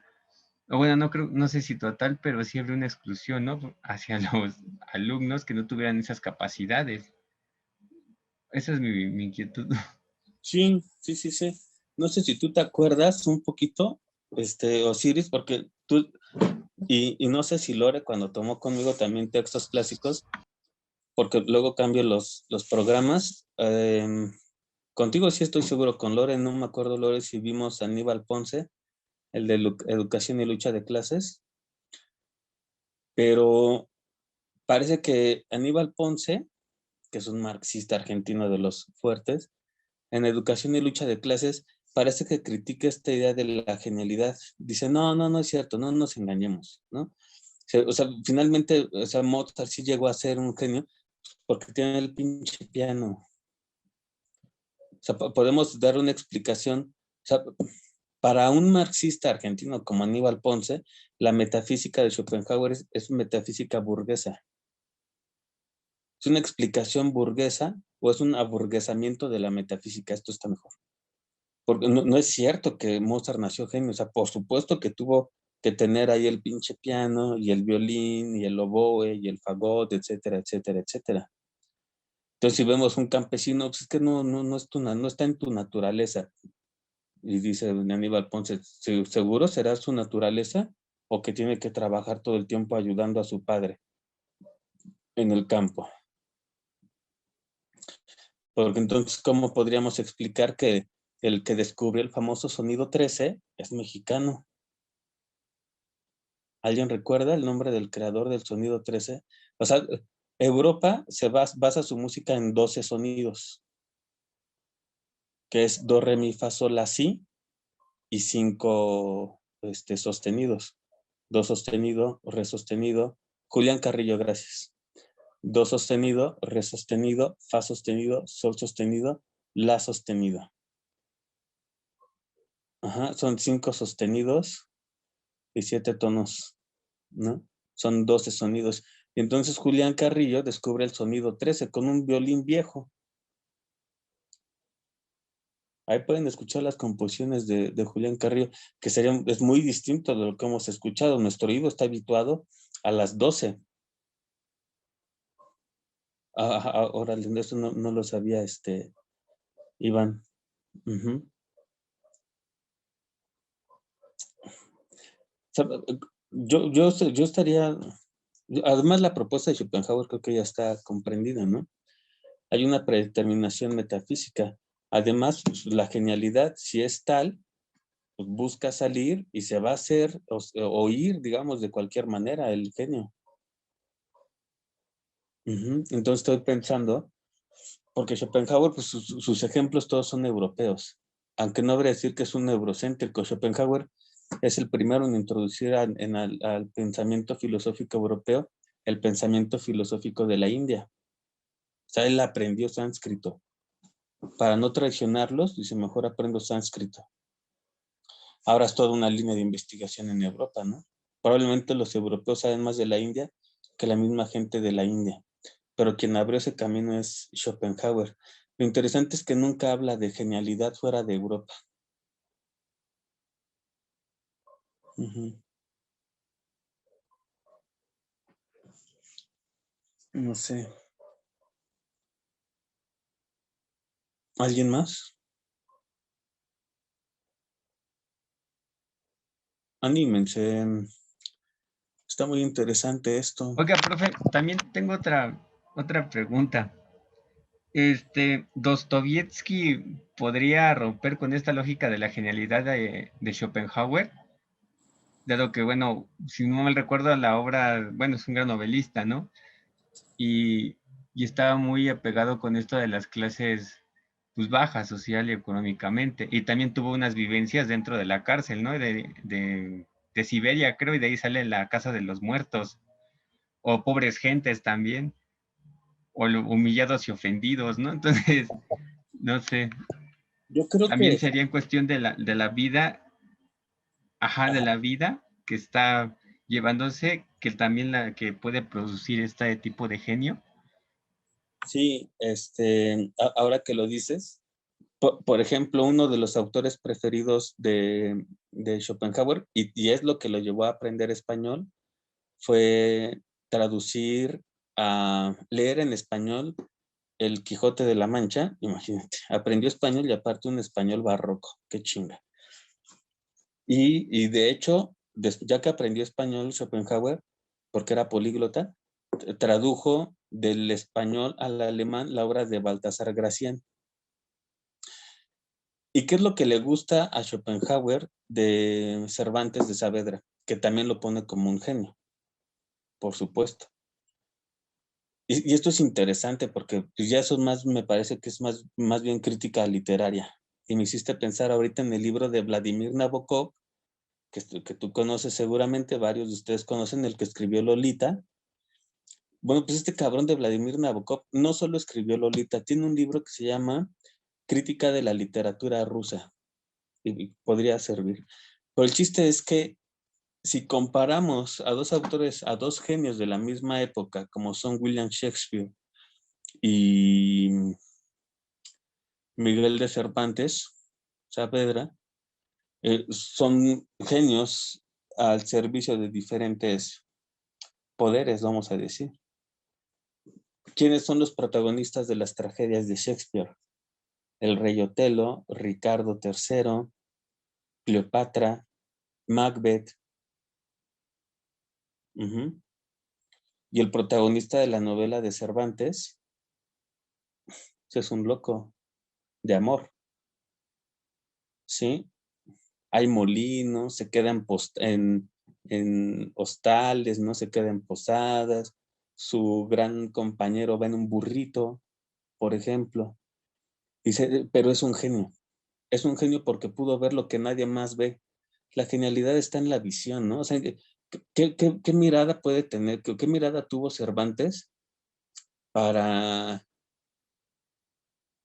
o bueno, no creo, no sé si total, pero sí habría una exclusión, ¿no? Hacia los alumnos que no tuvieran esas capacidades. Esa es mi inquietud. Sí. No sé si tú te acuerdas un poquito, Osiris, porque tú, y no sé si Lore cuando tomó conmigo también textos clásicos, porque luego cambio los programas. Contigo sí estoy seguro, con Lore no me acuerdo, Lore, si vimos a Aníbal Ponce, el de Educación y Lucha de Clases, pero parece que Aníbal Ponce, que es un marxista argentino de los fuertes, en Educación y Lucha de Clases, parece que critica esta idea de la genialidad. Dice, no es cierto, no nos engañemos, ¿no? O sea, finalmente, o sea, Mozart sí llegó a ser un genio porque tiene el pinche piano. O sea, podemos dar una explicación. O sea, para un marxista argentino como Aníbal Ponce, la metafísica de Schopenhauer es metafísica burguesa. ¿Es una explicación burguesa o es un aburguesamiento de la metafísica? Esto está mejor. Porque no es cierto que Mozart nació genio. O sea, por supuesto que tuvo que tener ahí el pinche piano y el violín y el oboe y el fagot, etcétera, etcétera, etcétera. Entonces, si vemos un campesino, pues es que no está en tu naturaleza. Y dice Aníbal Ponce, ¿seguro será su naturaleza o que tiene que trabajar todo el tiempo ayudando a su padre en el campo? Porque entonces, ¿cómo podríamos explicar que el que descubrió el famoso sonido 13 es mexicano? ¿Alguien recuerda el nombre del creador del sonido 13? O sea, Europa se basa su música en 12 sonidos, que es do, re, mi, fa, sol, la, si, y 5 sostenidos. Do sostenido, re sostenido. Julián Carrillo, gracias. Do sostenido, re sostenido, fa sostenido, sol sostenido, la sostenido. Ajá, son 5 sostenidos y 7 tonos, ¿no? Son 12 sonidos. Y entonces Julián Carrillo descubre el sonido 13 con un violín viejo. Ahí pueden escuchar las composiciones de Julián Carrillo, que es muy distinto de lo que hemos escuchado. Nuestro oído está habituado a las 12. Ahora, eso no lo sabía, Iván. Uh-huh. O sea, yo estaría, además la propuesta de Schopenhauer creo que ya está comprendida, ¿no? Hay una predeterminación metafísica. Además, pues, la genialidad, si es tal, pues busca salir y se va a hacer oír, digamos, de cualquier manera el genio. Entonces estoy pensando, porque Schopenhauer, pues sus ejemplos todos son europeos, aunque no habría decir que es un eurocéntrico. Schopenhauer es el primero en introducir al pensamiento filosófico europeo el pensamiento filosófico de la India. O sea, él aprendió sánscrito. Para no traicionarlos, dice, mejor aprendo sánscrito. Ahora es toda una línea de investigación en Europa, ¿no? Probablemente los europeos saben más de la India que la misma gente de la India. Pero quien abrió ese camino es Schopenhauer. Lo interesante es que nunca habla de genialidad fuera de Europa. Uh-huh. No sé. ¿Alguien más? Anímense. Está muy interesante esto. Oiga, profe, también tengo otra pregunta. ¿Dostoyevsky podría romper con esta lógica de la genialidad de Schopenhauer? Dado que, bueno, si no mal recuerdo, la obra, bueno, es un gran novelista, ¿no? Y, y estaba muy apegado con esto de las clases, pues, bajas social y económicamente. Y también tuvo unas vivencias dentro de la cárcel, ¿no? De Siberia, creo, y de ahí sale La Casa de los Muertos. O Pobres Gentes también. O Humillados y Ofendidos, ¿no? Entonces, no sé. Yo creo También que sería en cuestión de la vida, ajá, de ajá, la vida que está llevándose, que también la que puede producir este tipo de genio. sí, ahora que lo dices, por ejemplo, uno de los autores preferidos de Schopenhauer, y es lo que lo llevó a aprender español, fue traducir a leer en español El Quijote de la Mancha. Imagínate, aprendió español y aparte un español barroco, qué chinga. Y de hecho, ya que aprendió español Schopenhauer, porque era políglota, tradujo del español al alemán la obra de Baltasar Gracián. ¿Y qué es lo que le gusta a Schopenhauer de Cervantes de Saavedra? Que también lo pone como un genio, por supuesto. Y esto es interesante porque pues ya eso más me parece que es más bien crítica literaria. Y me hiciste pensar ahorita en el libro de Vladimir Nabokov, que tú conoces seguramente, varios de ustedes conocen, el que escribió Lolita. Bueno, pues este cabrón de Vladimir Nabokov no solo escribió Lolita, tiene un libro que se llama Crítica de la literatura rusa y podría servir. Pero el chiste es que si comparamos a dos autores, a dos genios de la misma época, como son William Shakespeare y Miguel de Cervantes Saavedra, son genios al servicio de diferentes poderes, vamos a decir. ¿Quiénes son los protagonistas de las tragedias de Shakespeare? El rey Otelo, Ricardo III, Cleopatra, Macbeth. Uh-huh. Y el protagonista de la novela de Cervantes es un loco de amor, ¿sí? Hay molinos, se queda en hostales, no se queda en posadas. Su gran compañero va en un burrito, por ejemplo. Dice, pero es un genio. Es un genio porque pudo ver lo que nadie más ve. La genialidad está en la visión, ¿no? O sea, ¿qué mirada puede tener? ¿Qué mirada tuvo Cervantes para,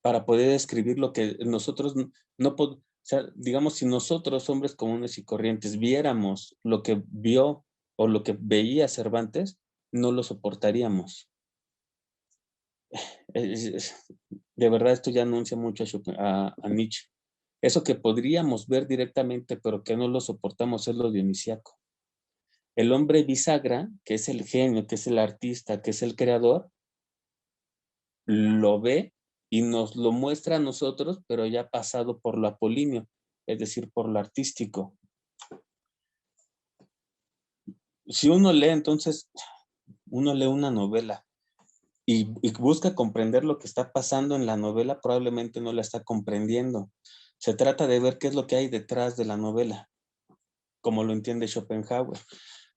para poder escribir lo que nosotros no podemos? O sea, digamos, si nosotros, hombres comunes y corrientes, viéramos lo que vio o lo que veía Cervantes, no lo soportaríamos. De verdad, esto ya anuncia mucho a Nietzsche. Eso que podríamos ver directamente, pero que no lo soportamos, es lo dionisíaco. El hombre bisagra, que es el genio, que es el artista, que es el creador, lo ve y nos lo muestra a nosotros, pero ya pasado por lo apolíneo, es decir, por lo artístico. Si uno lee, entonces, uno lee una novela y busca comprender lo que está pasando en la novela, probablemente no la está comprendiendo. Se trata de ver qué es lo que hay detrás de la novela, como lo entiende Schopenhauer.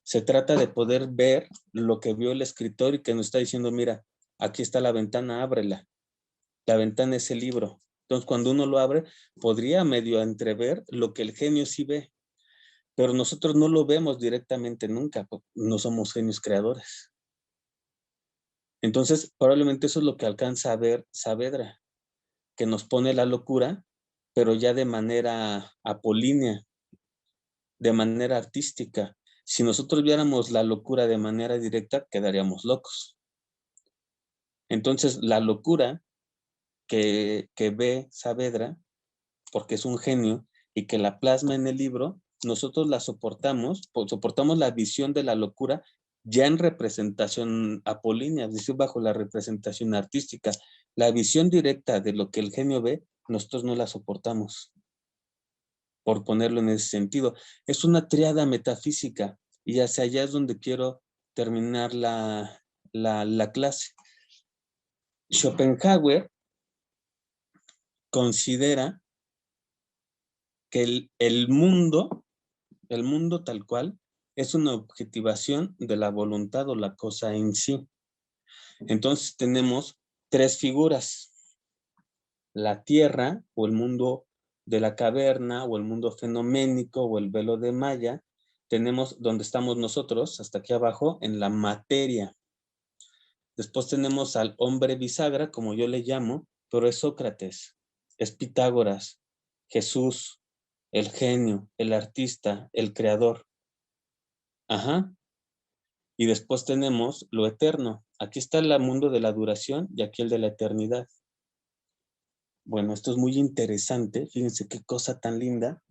Se trata de poder ver lo que vio el escritor y que nos está diciendo, mira, aquí está la ventana, ábrela. La ventana es el libro. Entonces, cuando uno lo abre, podría medio entrever lo que el genio sí ve, pero nosotros no lo vemos directamente nunca, no somos genios creadores. Entonces, probablemente eso es lo que alcanza a ver Saavedra, que nos pone la locura, pero ya de manera apolínea, de manera artística. Si nosotros viéramos la locura de manera directa, quedaríamos locos. Entonces, la locura que ve Saavedra, porque es un genio, y que la plasma en el libro, nosotros la soportamos la visión de la locura ya en representación apolínea, es decir, bajo la representación artística. La visión directa de lo que el genio ve, nosotros no la soportamos, por ponerlo en ese sentido. Es una tríada metafísica, y hacia allá es donde quiero terminar la clase. Schopenhauer considera que el mundo tal cual es una objetivación de la voluntad o la cosa en sí. Entonces tenemos tres figuras: la tierra, o el mundo de la caverna, o el mundo fenoménico, o el velo de Maya. Tenemos donde estamos nosotros, hasta aquí abajo, en la materia. Después tenemos al hombre bisagra, como yo le llamo, pero es Sócrates, es Pitágoras, Jesús, el genio, el artista, el creador. Ajá. Y después tenemos lo eterno. Aquí está el mundo de la duración y aquí el de la eternidad. Bueno, esto es muy interesante. Fíjense qué cosa tan linda.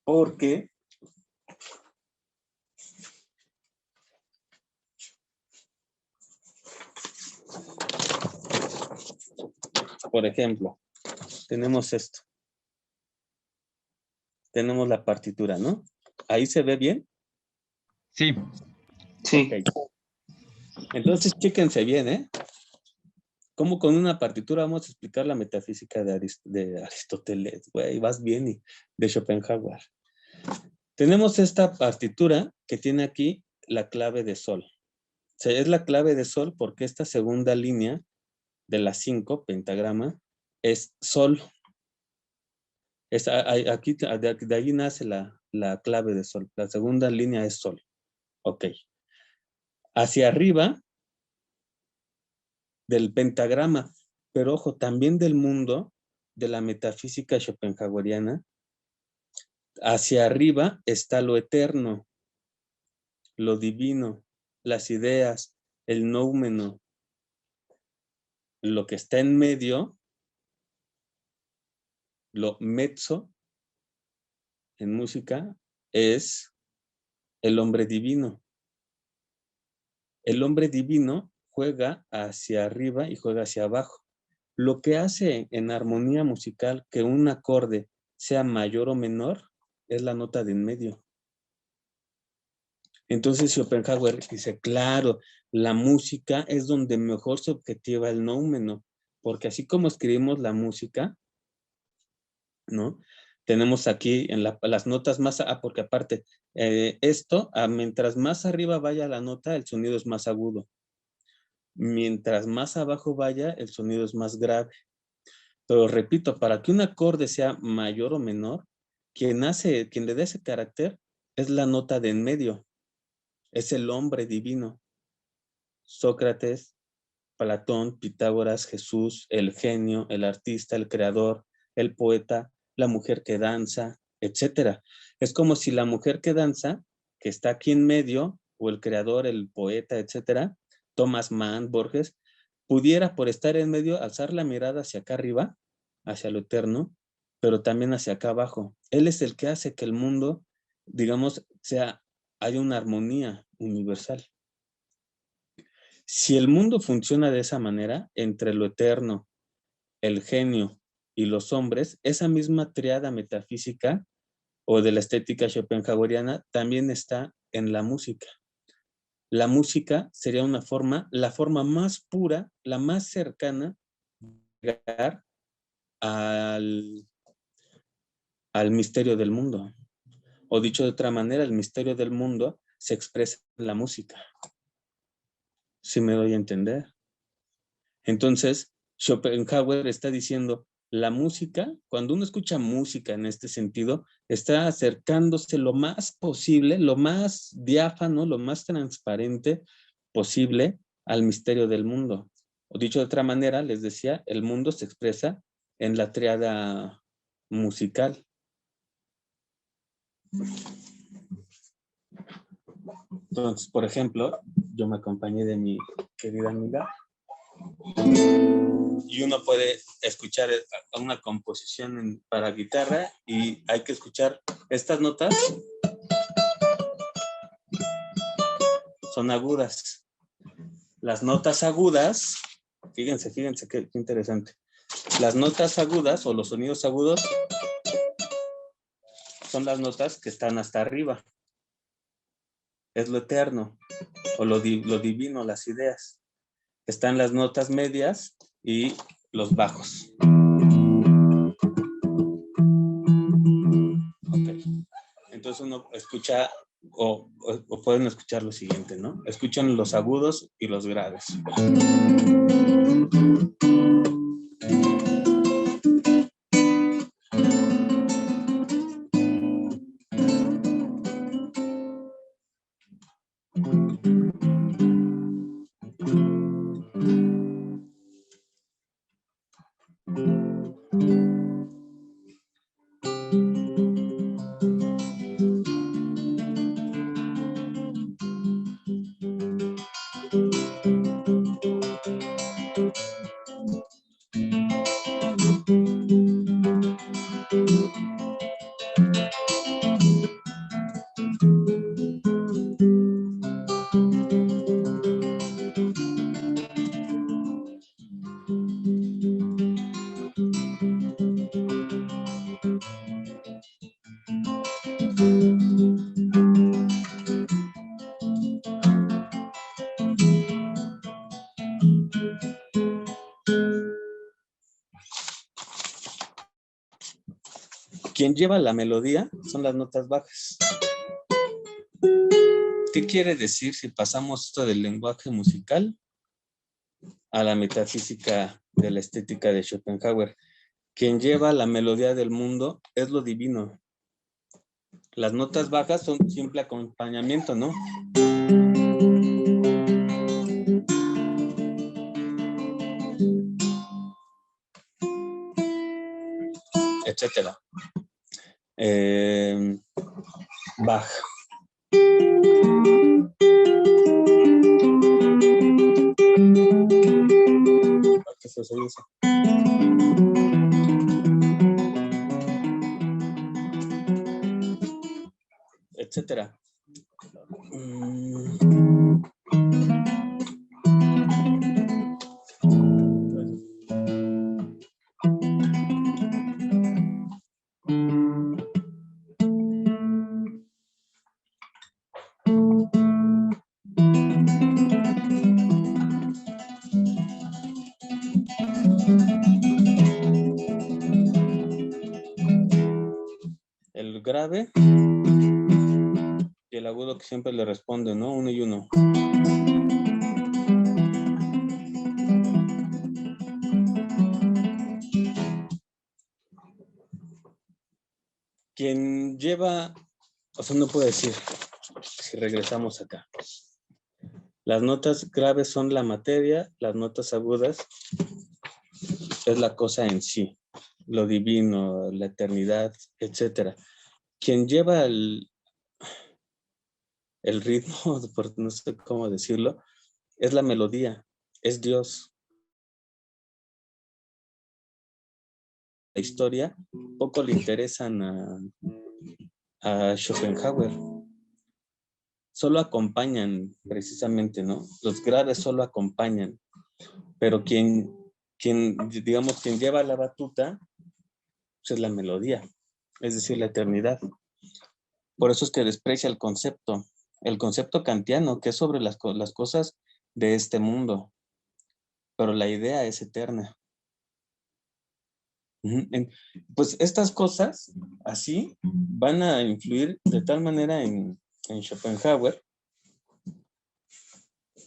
Porque por ejemplo, tenemos esto. Tenemos la partitura, ¿no? ¿Ahí se ve bien? Sí. Sí. Okay. Entonces, chéquense bien, ¿eh? ¿Cómo con una partitura vamos a explicar la metafísica de Aristóteles? Güey, vas bien, y de Schopenhauer. Tenemos esta partitura que tiene aquí la clave de sol. O sea, es la clave de sol porque esta segunda línea de las 5, pentagrama, es sol. Aquí, de ahí nace la clave de sol. La segunda línea es sol. Ok. Hacia arriba del pentagrama, pero ojo, también del mundo de la metafísica schopenhaueriana, hacia arriba está lo eterno, lo divino, las ideas, el noumeno. Lo que está en medio, lo mezzo, en música, es el hombre divino. El hombre divino juega hacia arriba y juega hacia abajo. Lo que hace en armonía musical que un acorde sea mayor o menor es la nota de en medio. Entonces Schopenhauer dice, claro, la música es donde mejor se objetiva el noumeno, porque así como escribimos la música, ¿no? Tenemos aquí en las notas más, porque aparte, mientras más arriba vaya la nota, el sonido es más agudo. Mientras más abajo vaya, el sonido es más grave. Pero repito, para que un acorde sea mayor o menor, quien le da ese carácter es la nota de en medio. Es el hombre divino. Sócrates, Platón, Pitágoras, Jesús, el genio, el artista, el creador, el poeta, la mujer que danza, etc. Es como si la mujer que danza, que está aquí en medio, o el creador, el poeta, etc., Thomas Mann, Borges, pudiera, por estar en medio, alzar la mirada hacia acá arriba, hacia lo eterno, pero también hacia acá abajo. Él es el que hace que el mundo, digamos, haya una armonía universal. Si el mundo funciona de esa manera, entre lo eterno, el genio y los hombres, esa misma triada metafísica o de la estética schopenhaueriana también está en la música. La música sería la forma más pura, la más cercana de llegar al misterio del mundo. O dicho de otra manera, el misterio del mundo se expresa en la música. ¿Sí me doy a entender? Entonces, Schopenhauer está diciendo, la música, cuando uno escucha música en este sentido, está acercándose lo más posible, lo más diáfano, lo más transparente posible al misterio del mundo. O dicho de otra manera, les decía, el mundo se expresa en la tríada musical. Entonces, por ejemplo, yo me acompañé de mi querida amiga y uno puede escuchar una composición para guitarra y hay que escuchar estas notas, son agudas. Las notas agudas, fíjense qué interesante. Las notas agudas o los sonidos agudos son las notas que están hasta arriba. Es lo eterno o lo divino, las ideas. Están las notas medias y los bajos. Okay. Entonces uno escucha o pueden escuchar lo siguiente, ¿no? Escuchan los agudos y los graves. Quien lleva la melodía son las notas bajas. ¿Qué quiere decir si pasamos esto del lenguaje musical a la metafísica de la estética de Schopenhauer? Quien lleva la melodía del mundo es lo divino. Las notas bajas son simple acompañamiento, ¿no? Etcétera. Bach. ¿Qué se dice? Etcétera. El grave y el agudo que siempre le responde, ¿no? Uno y uno. Quien lleva, o sea, no puedo decir, si regresamos acá. Las notas graves son la materia, las notas agudas es la cosa en sí, lo divino, la eternidad, etcétera. Quien lleva el ritmo, no sé cómo decirlo, es la melodía, es Dios. La historia poco le interesan a Schopenhauer. Solo acompañan precisamente, ¿no? Los graves solo acompañan, pero quien lleva la batuta pues es la melodía, es decir, la eternidad. Por eso es que desprecia el concepto kantiano, que es sobre las cosas de este mundo, pero la idea es eterna. Pues estas cosas así van a influir de tal manera en Schopenhauer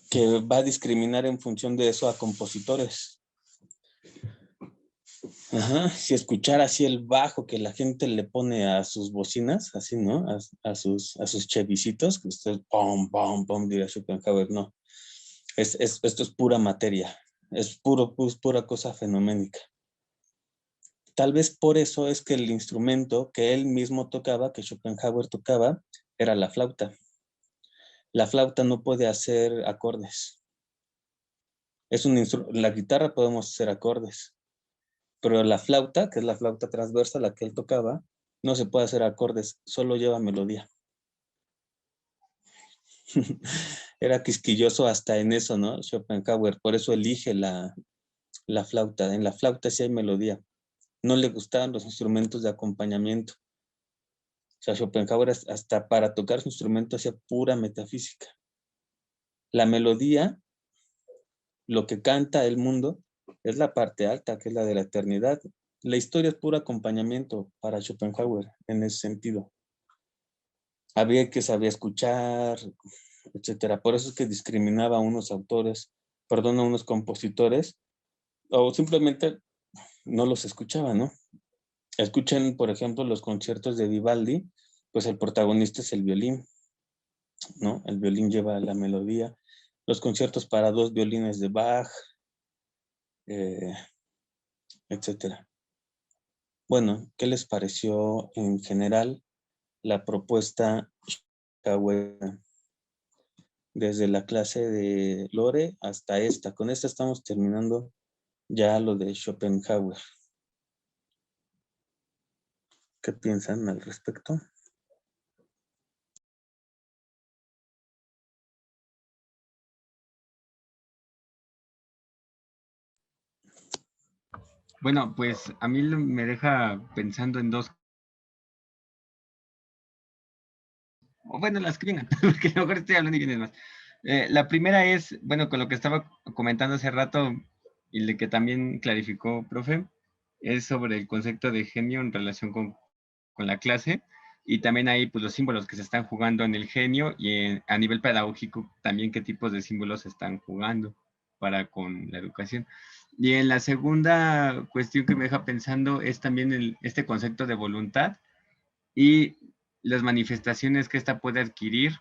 que va a discriminar en función de eso a compositores. Ajá, si escuchar así el bajo que la gente le pone a sus bocinas, así, ¿no? A sus chevicitos, que usted pom, pom, pom, diría Schopenhauer, no. Esto es pura materia, es pura cosa fenoménica. Tal vez por eso es que el instrumento que él mismo tocaba, que Schopenhauer tocaba, era la flauta. La flauta no puede hacer acordes. La guitarra podemos hacer acordes, pero la flauta, que es la flauta transversa, la que él tocaba, no se puede hacer acordes, solo lleva melodía. Era quisquilloso hasta en eso, ¿no? Schopenhauer, por eso elige la flauta. En la flauta sí hay melodía. No le gustaban los instrumentos de acompañamiento. O sea, Schopenhauer hasta para tocar su instrumento hacía pura metafísica. La melodía, lo que canta el mundo, es la parte alta, que es la de la eternidad. La historia es puro acompañamiento para Schopenhauer en ese sentido. Había que saber escuchar, etcétera. Por eso es que discriminaba a unos autores, perdón, a unos compositores, o simplemente no los escuchaba, ¿no? Escuchen, por ejemplo, los conciertos de Vivaldi, pues el protagonista es el violín, ¿no? El violín lleva la melodía. Los conciertos para 2 violines de Bach, eh, etcétera. Bueno, ¿qué les pareció en general la propuesta Schopenhauer? Desde la clase de Lore hasta esta. Con esta estamos terminando ya lo de Schopenhauer. ¿Qué piensan al respecto? Bueno, pues a mí me deja pensando en dos. O bueno, las que vengan, porque a lo mejor estoy hablando y vienes más. La primera es, bueno, con lo que estaba comentando hace rato y de que también clarificó, profe, es sobre el concepto de genio en relación con la clase y también ahí pues los símbolos que se están jugando en el genio y a nivel pedagógico también qué tipos de símbolos se están jugando para con la educación. Y en la segunda cuestión que me deja pensando es también este concepto de voluntad y las manifestaciones que ésta puede adquirir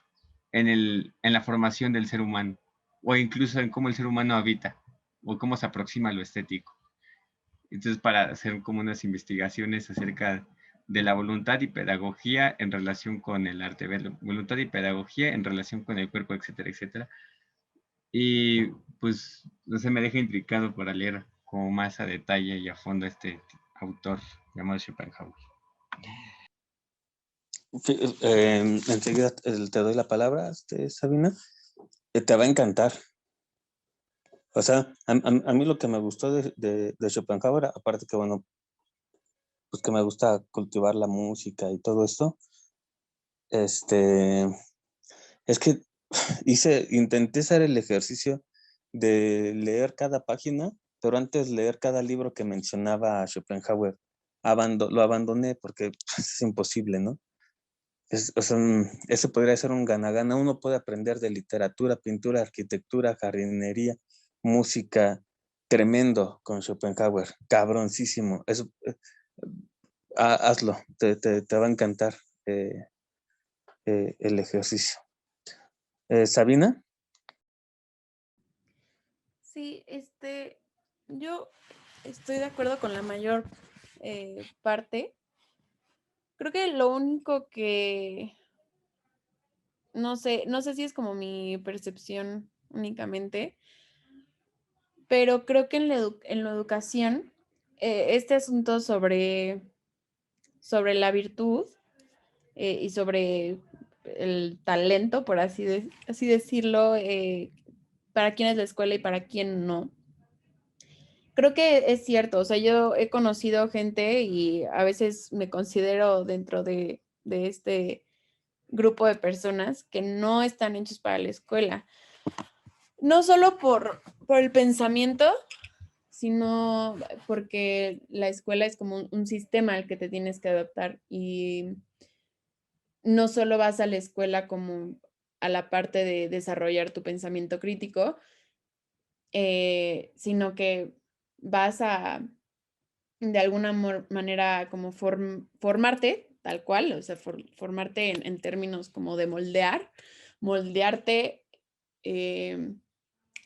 en la formación del ser humano, o incluso en cómo el ser humano habita, o cómo se aproxima a lo estético. Entonces, para hacer como unas investigaciones acerca de la voluntad y pedagogía en relación con el arte, voluntad y pedagogía en relación con el cuerpo, etcétera, etcétera. Y pues, no sé, me deja intrigado para leer como más a detalle y a fondo a este autor llamado Schopenhauer. Enseguida te doy la palabra, Sabina. Te va a encantar. O sea, a mí lo que me gustó de Schopenhauer, aparte que, bueno, pues que me gusta cultivar la música y todo esto, es que intenté hacer el ejercicio de leer cada página, pero antes leer cada libro que mencionaba a Schopenhauer. Lo abandoné porque es imposible, ¿no? O sea, ese podría ser un gana-gana. Uno puede aprender de literatura, pintura, arquitectura, jardinería, música, tremendo con Schopenhauer, cabroncísimo. Eso, hazlo, te va a encantar el ejercicio. Sabina. Sí, yo estoy de acuerdo con la mayor parte. Creo que lo único que, no sé si es como mi percepción únicamente, pero creo que en la educación, este asunto sobre la virtud y sobre el talento, por así decirlo, para quién es la escuela y para quién no. Creo que es cierto, o sea, yo he conocido gente y a veces me considero dentro de este grupo de personas que no están hechos para la escuela. No solo por el pensamiento, sino porque la escuela es como un sistema al que te tienes que adaptar y no solo vas a la escuela como a la parte de desarrollar tu pensamiento crítico, sino que vas a de alguna manera como formarte, tal cual, o sea, formarte en términos como de moldearte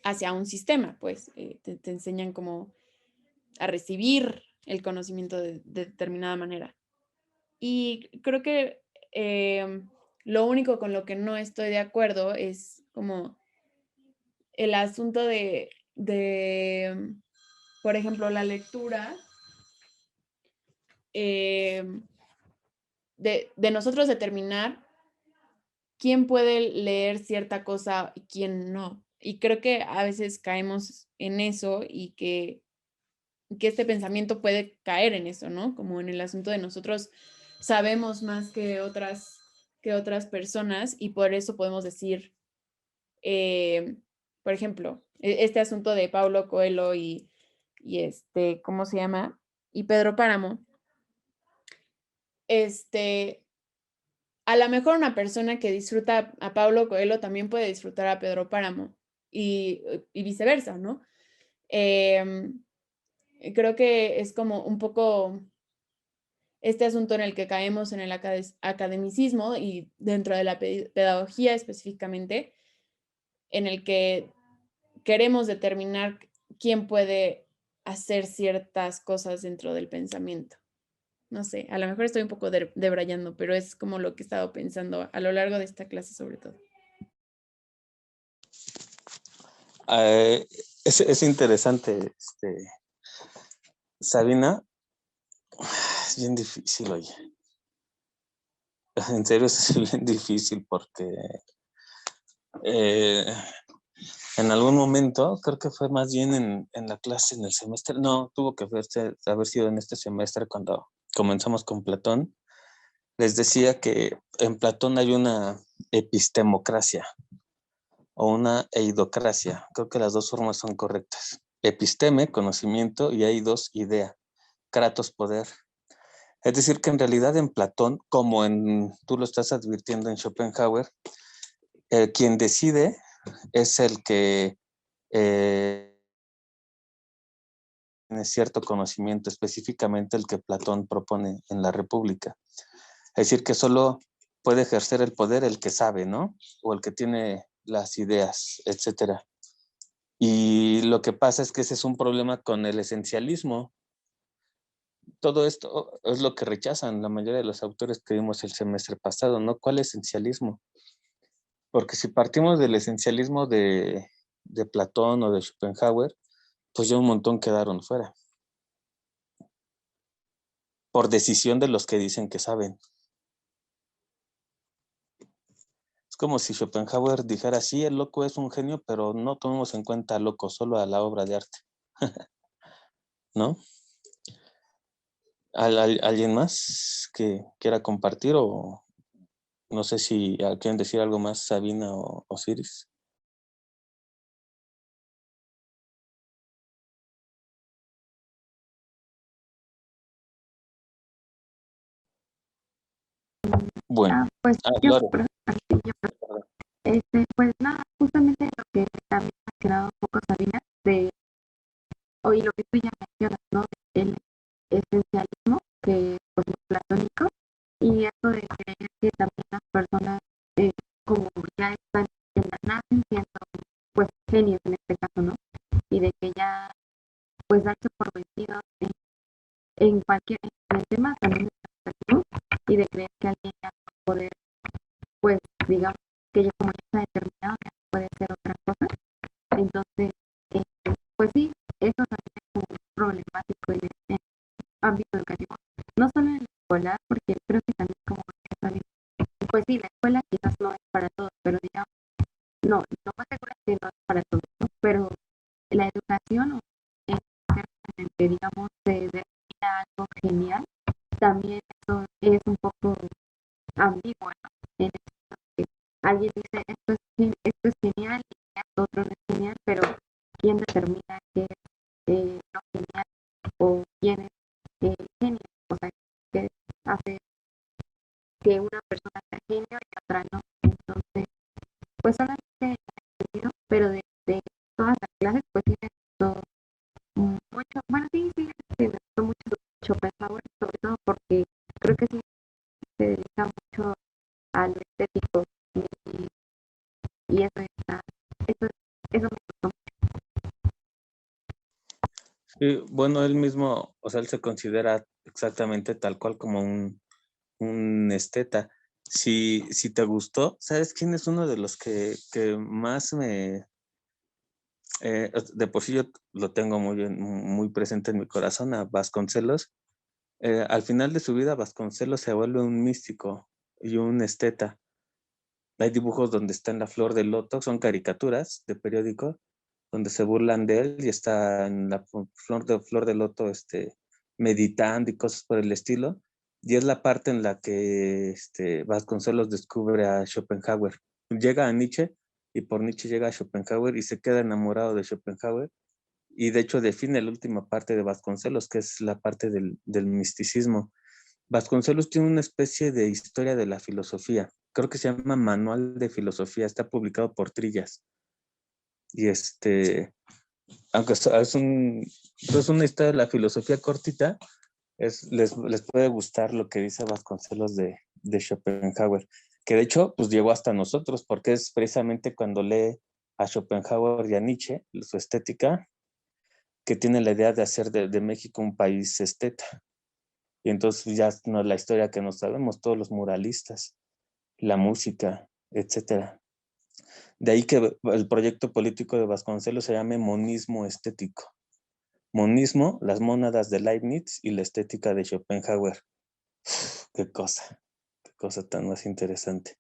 hacia un sistema, pues te enseñan como a recibir el conocimiento de determinada manera. Y creo que Lo único con lo que no estoy de acuerdo es como el asunto por ejemplo, la lectura, de nosotros determinar quién puede leer cierta cosa y quién no. Y creo que a veces caemos en eso y que este pensamiento puede caer en eso, ¿no? Como en el asunto de nosotros sabemos más que otras personas y por eso podemos decir, por ejemplo, este asunto de Paulo Coelho y ¿cómo se llama? Y Pedro Páramo, a lo mejor una persona que disfruta a Paulo Coelho también puede disfrutar a Pedro Páramo y viceversa, ¿no? Em, Creo que es como un poco este asunto en el que caemos en el academicismo y dentro de la pedagogía específicamente, en el que queremos determinar quién puede hacer ciertas cosas dentro del pensamiento. No sé, a lo mejor estoy un poco debrayando, pero es como lo que he estado pensando a lo largo de esta clase sobre todo. Es interesante, Sabina, es bien difícil, oye. En serio, es bien difícil porque en algún momento, creo que fue más bien en la clase, en el semestre, no, tuvo que haber sido en este semestre cuando comenzamos con Platón. Les decía que en Platón hay una epistemocracia o una eidocracia. Creo que las dos formas son correctas. Episteme, conocimiento, y eidos, idea. Kratos, poder. Es decir, que en realidad en Platón, como tú lo estás advirtiendo en Schopenhauer, quien decide es el que tiene cierto conocimiento, específicamente el que Platón propone en la República. Es decir, que solo puede ejercer el poder el que sabe, ¿no? O el que tiene las ideas, etcétera. Y lo que pasa es que ese es un problema con el esencialismo. Todo esto es lo que rechazan la mayoría de los autores que vimos el semestre pasado, ¿no? ¿Cuál esencialismo? Porque si partimos del esencialismo de Platón o de Schopenhauer, pues ya un montón quedaron fuera. Por decisión de los que dicen que saben. Es como si Schopenhauer dijera, sí, el loco es un genio, pero no tomemos en cuenta al loco, solo a la obra de arte. ¿No? ¿Alguien más que quiera compartir o no sé si quieren decir algo más, Sabina o Osiris? Bueno, Pues yo, Lore. pues nada, justamente lo que también ha quedado un poco Sabina, y lo que tú ya mencionas, ¿no? El esencialismo, que pues es platónico, y eso de creer que también las personas, como ya están, nacen siendo pues genios en este caso, ¿no? Y de que ya pues darse por vencidos en cualquier en el tema también de la y de creer que alguien ya va a poder, pues digamos que ya como ya está determinado, ya puede hacer otra cosa. Entonces, pues sí, eso también es como problemático en el ámbito educativo, no solo en la escuela, porque creo que también como pues sí, la escuela quizás no es para todos, pero digamos, no, no más seguro es que no es para todos, ¿no? Pero la educación en el que digamos se denomina algo genial, también eso es un poco ambiguo, ¿no? En el que alguien dice esto es genial y esto otro no es genial, pero ¿quién determina qué es lo genial o quién es genio? O sea, ¿qué hace que una persona sea genio y otra no? Entonces, pues solamente en ese sentido, pero de todas las clases, pues sí me gustó mucho, bueno, sí, me gustó mucho Schopenhauer, sobre todo porque creo que sí se dedica mucho a lo estético y eso me gustó. Sí, bueno, él mismo, o sea, él se considera exactamente tal cual como un esteta. si te gustó, ¿sabes quién es uno de los que más me... de por sí yo lo tengo muy presente en mi corazón, a Vasconcelos. Al final de su vida, Vasconcelos se vuelve un místico y un esteta. Hay dibujos donde está en la flor del loto, son caricaturas de periódico, donde se burlan de él y está en la flor del loto meditando y cosas por el estilo. Y es la parte en la que Vasconcelos descubre a Schopenhauer. Llega a Nietzsche y por Nietzsche llega a Schopenhauer y se queda enamorado de Schopenhauer. Y de hecho define la última parte de Vasconcelos, que es la parte del misticismo. Vasconcelos tiene una especie de historia de la filosofía. Creo que se llama Manual de Filosofía. Está publicado por Trillas. Y aunque es una historia de la filosofía cortita, les puede gustar lo que dice Vasconcelos de Schopenhauer. Que de hecho, pues llegó hasta nosotros, porque es precisamente cuando lee a Schopenhauer y a Nietzsche, su estética, que tiene la idea de hacer de México un país esteta. Y entonces ya no es la historia que nos sabemos, todos los muralistas, la música, etcétera. De ahí que el proyecto político de Vasconcelos se llame monismo estético. Monismo, las mónadas de Leibniz y la estética de Schopenhauer. Qué cosa tan más interesante.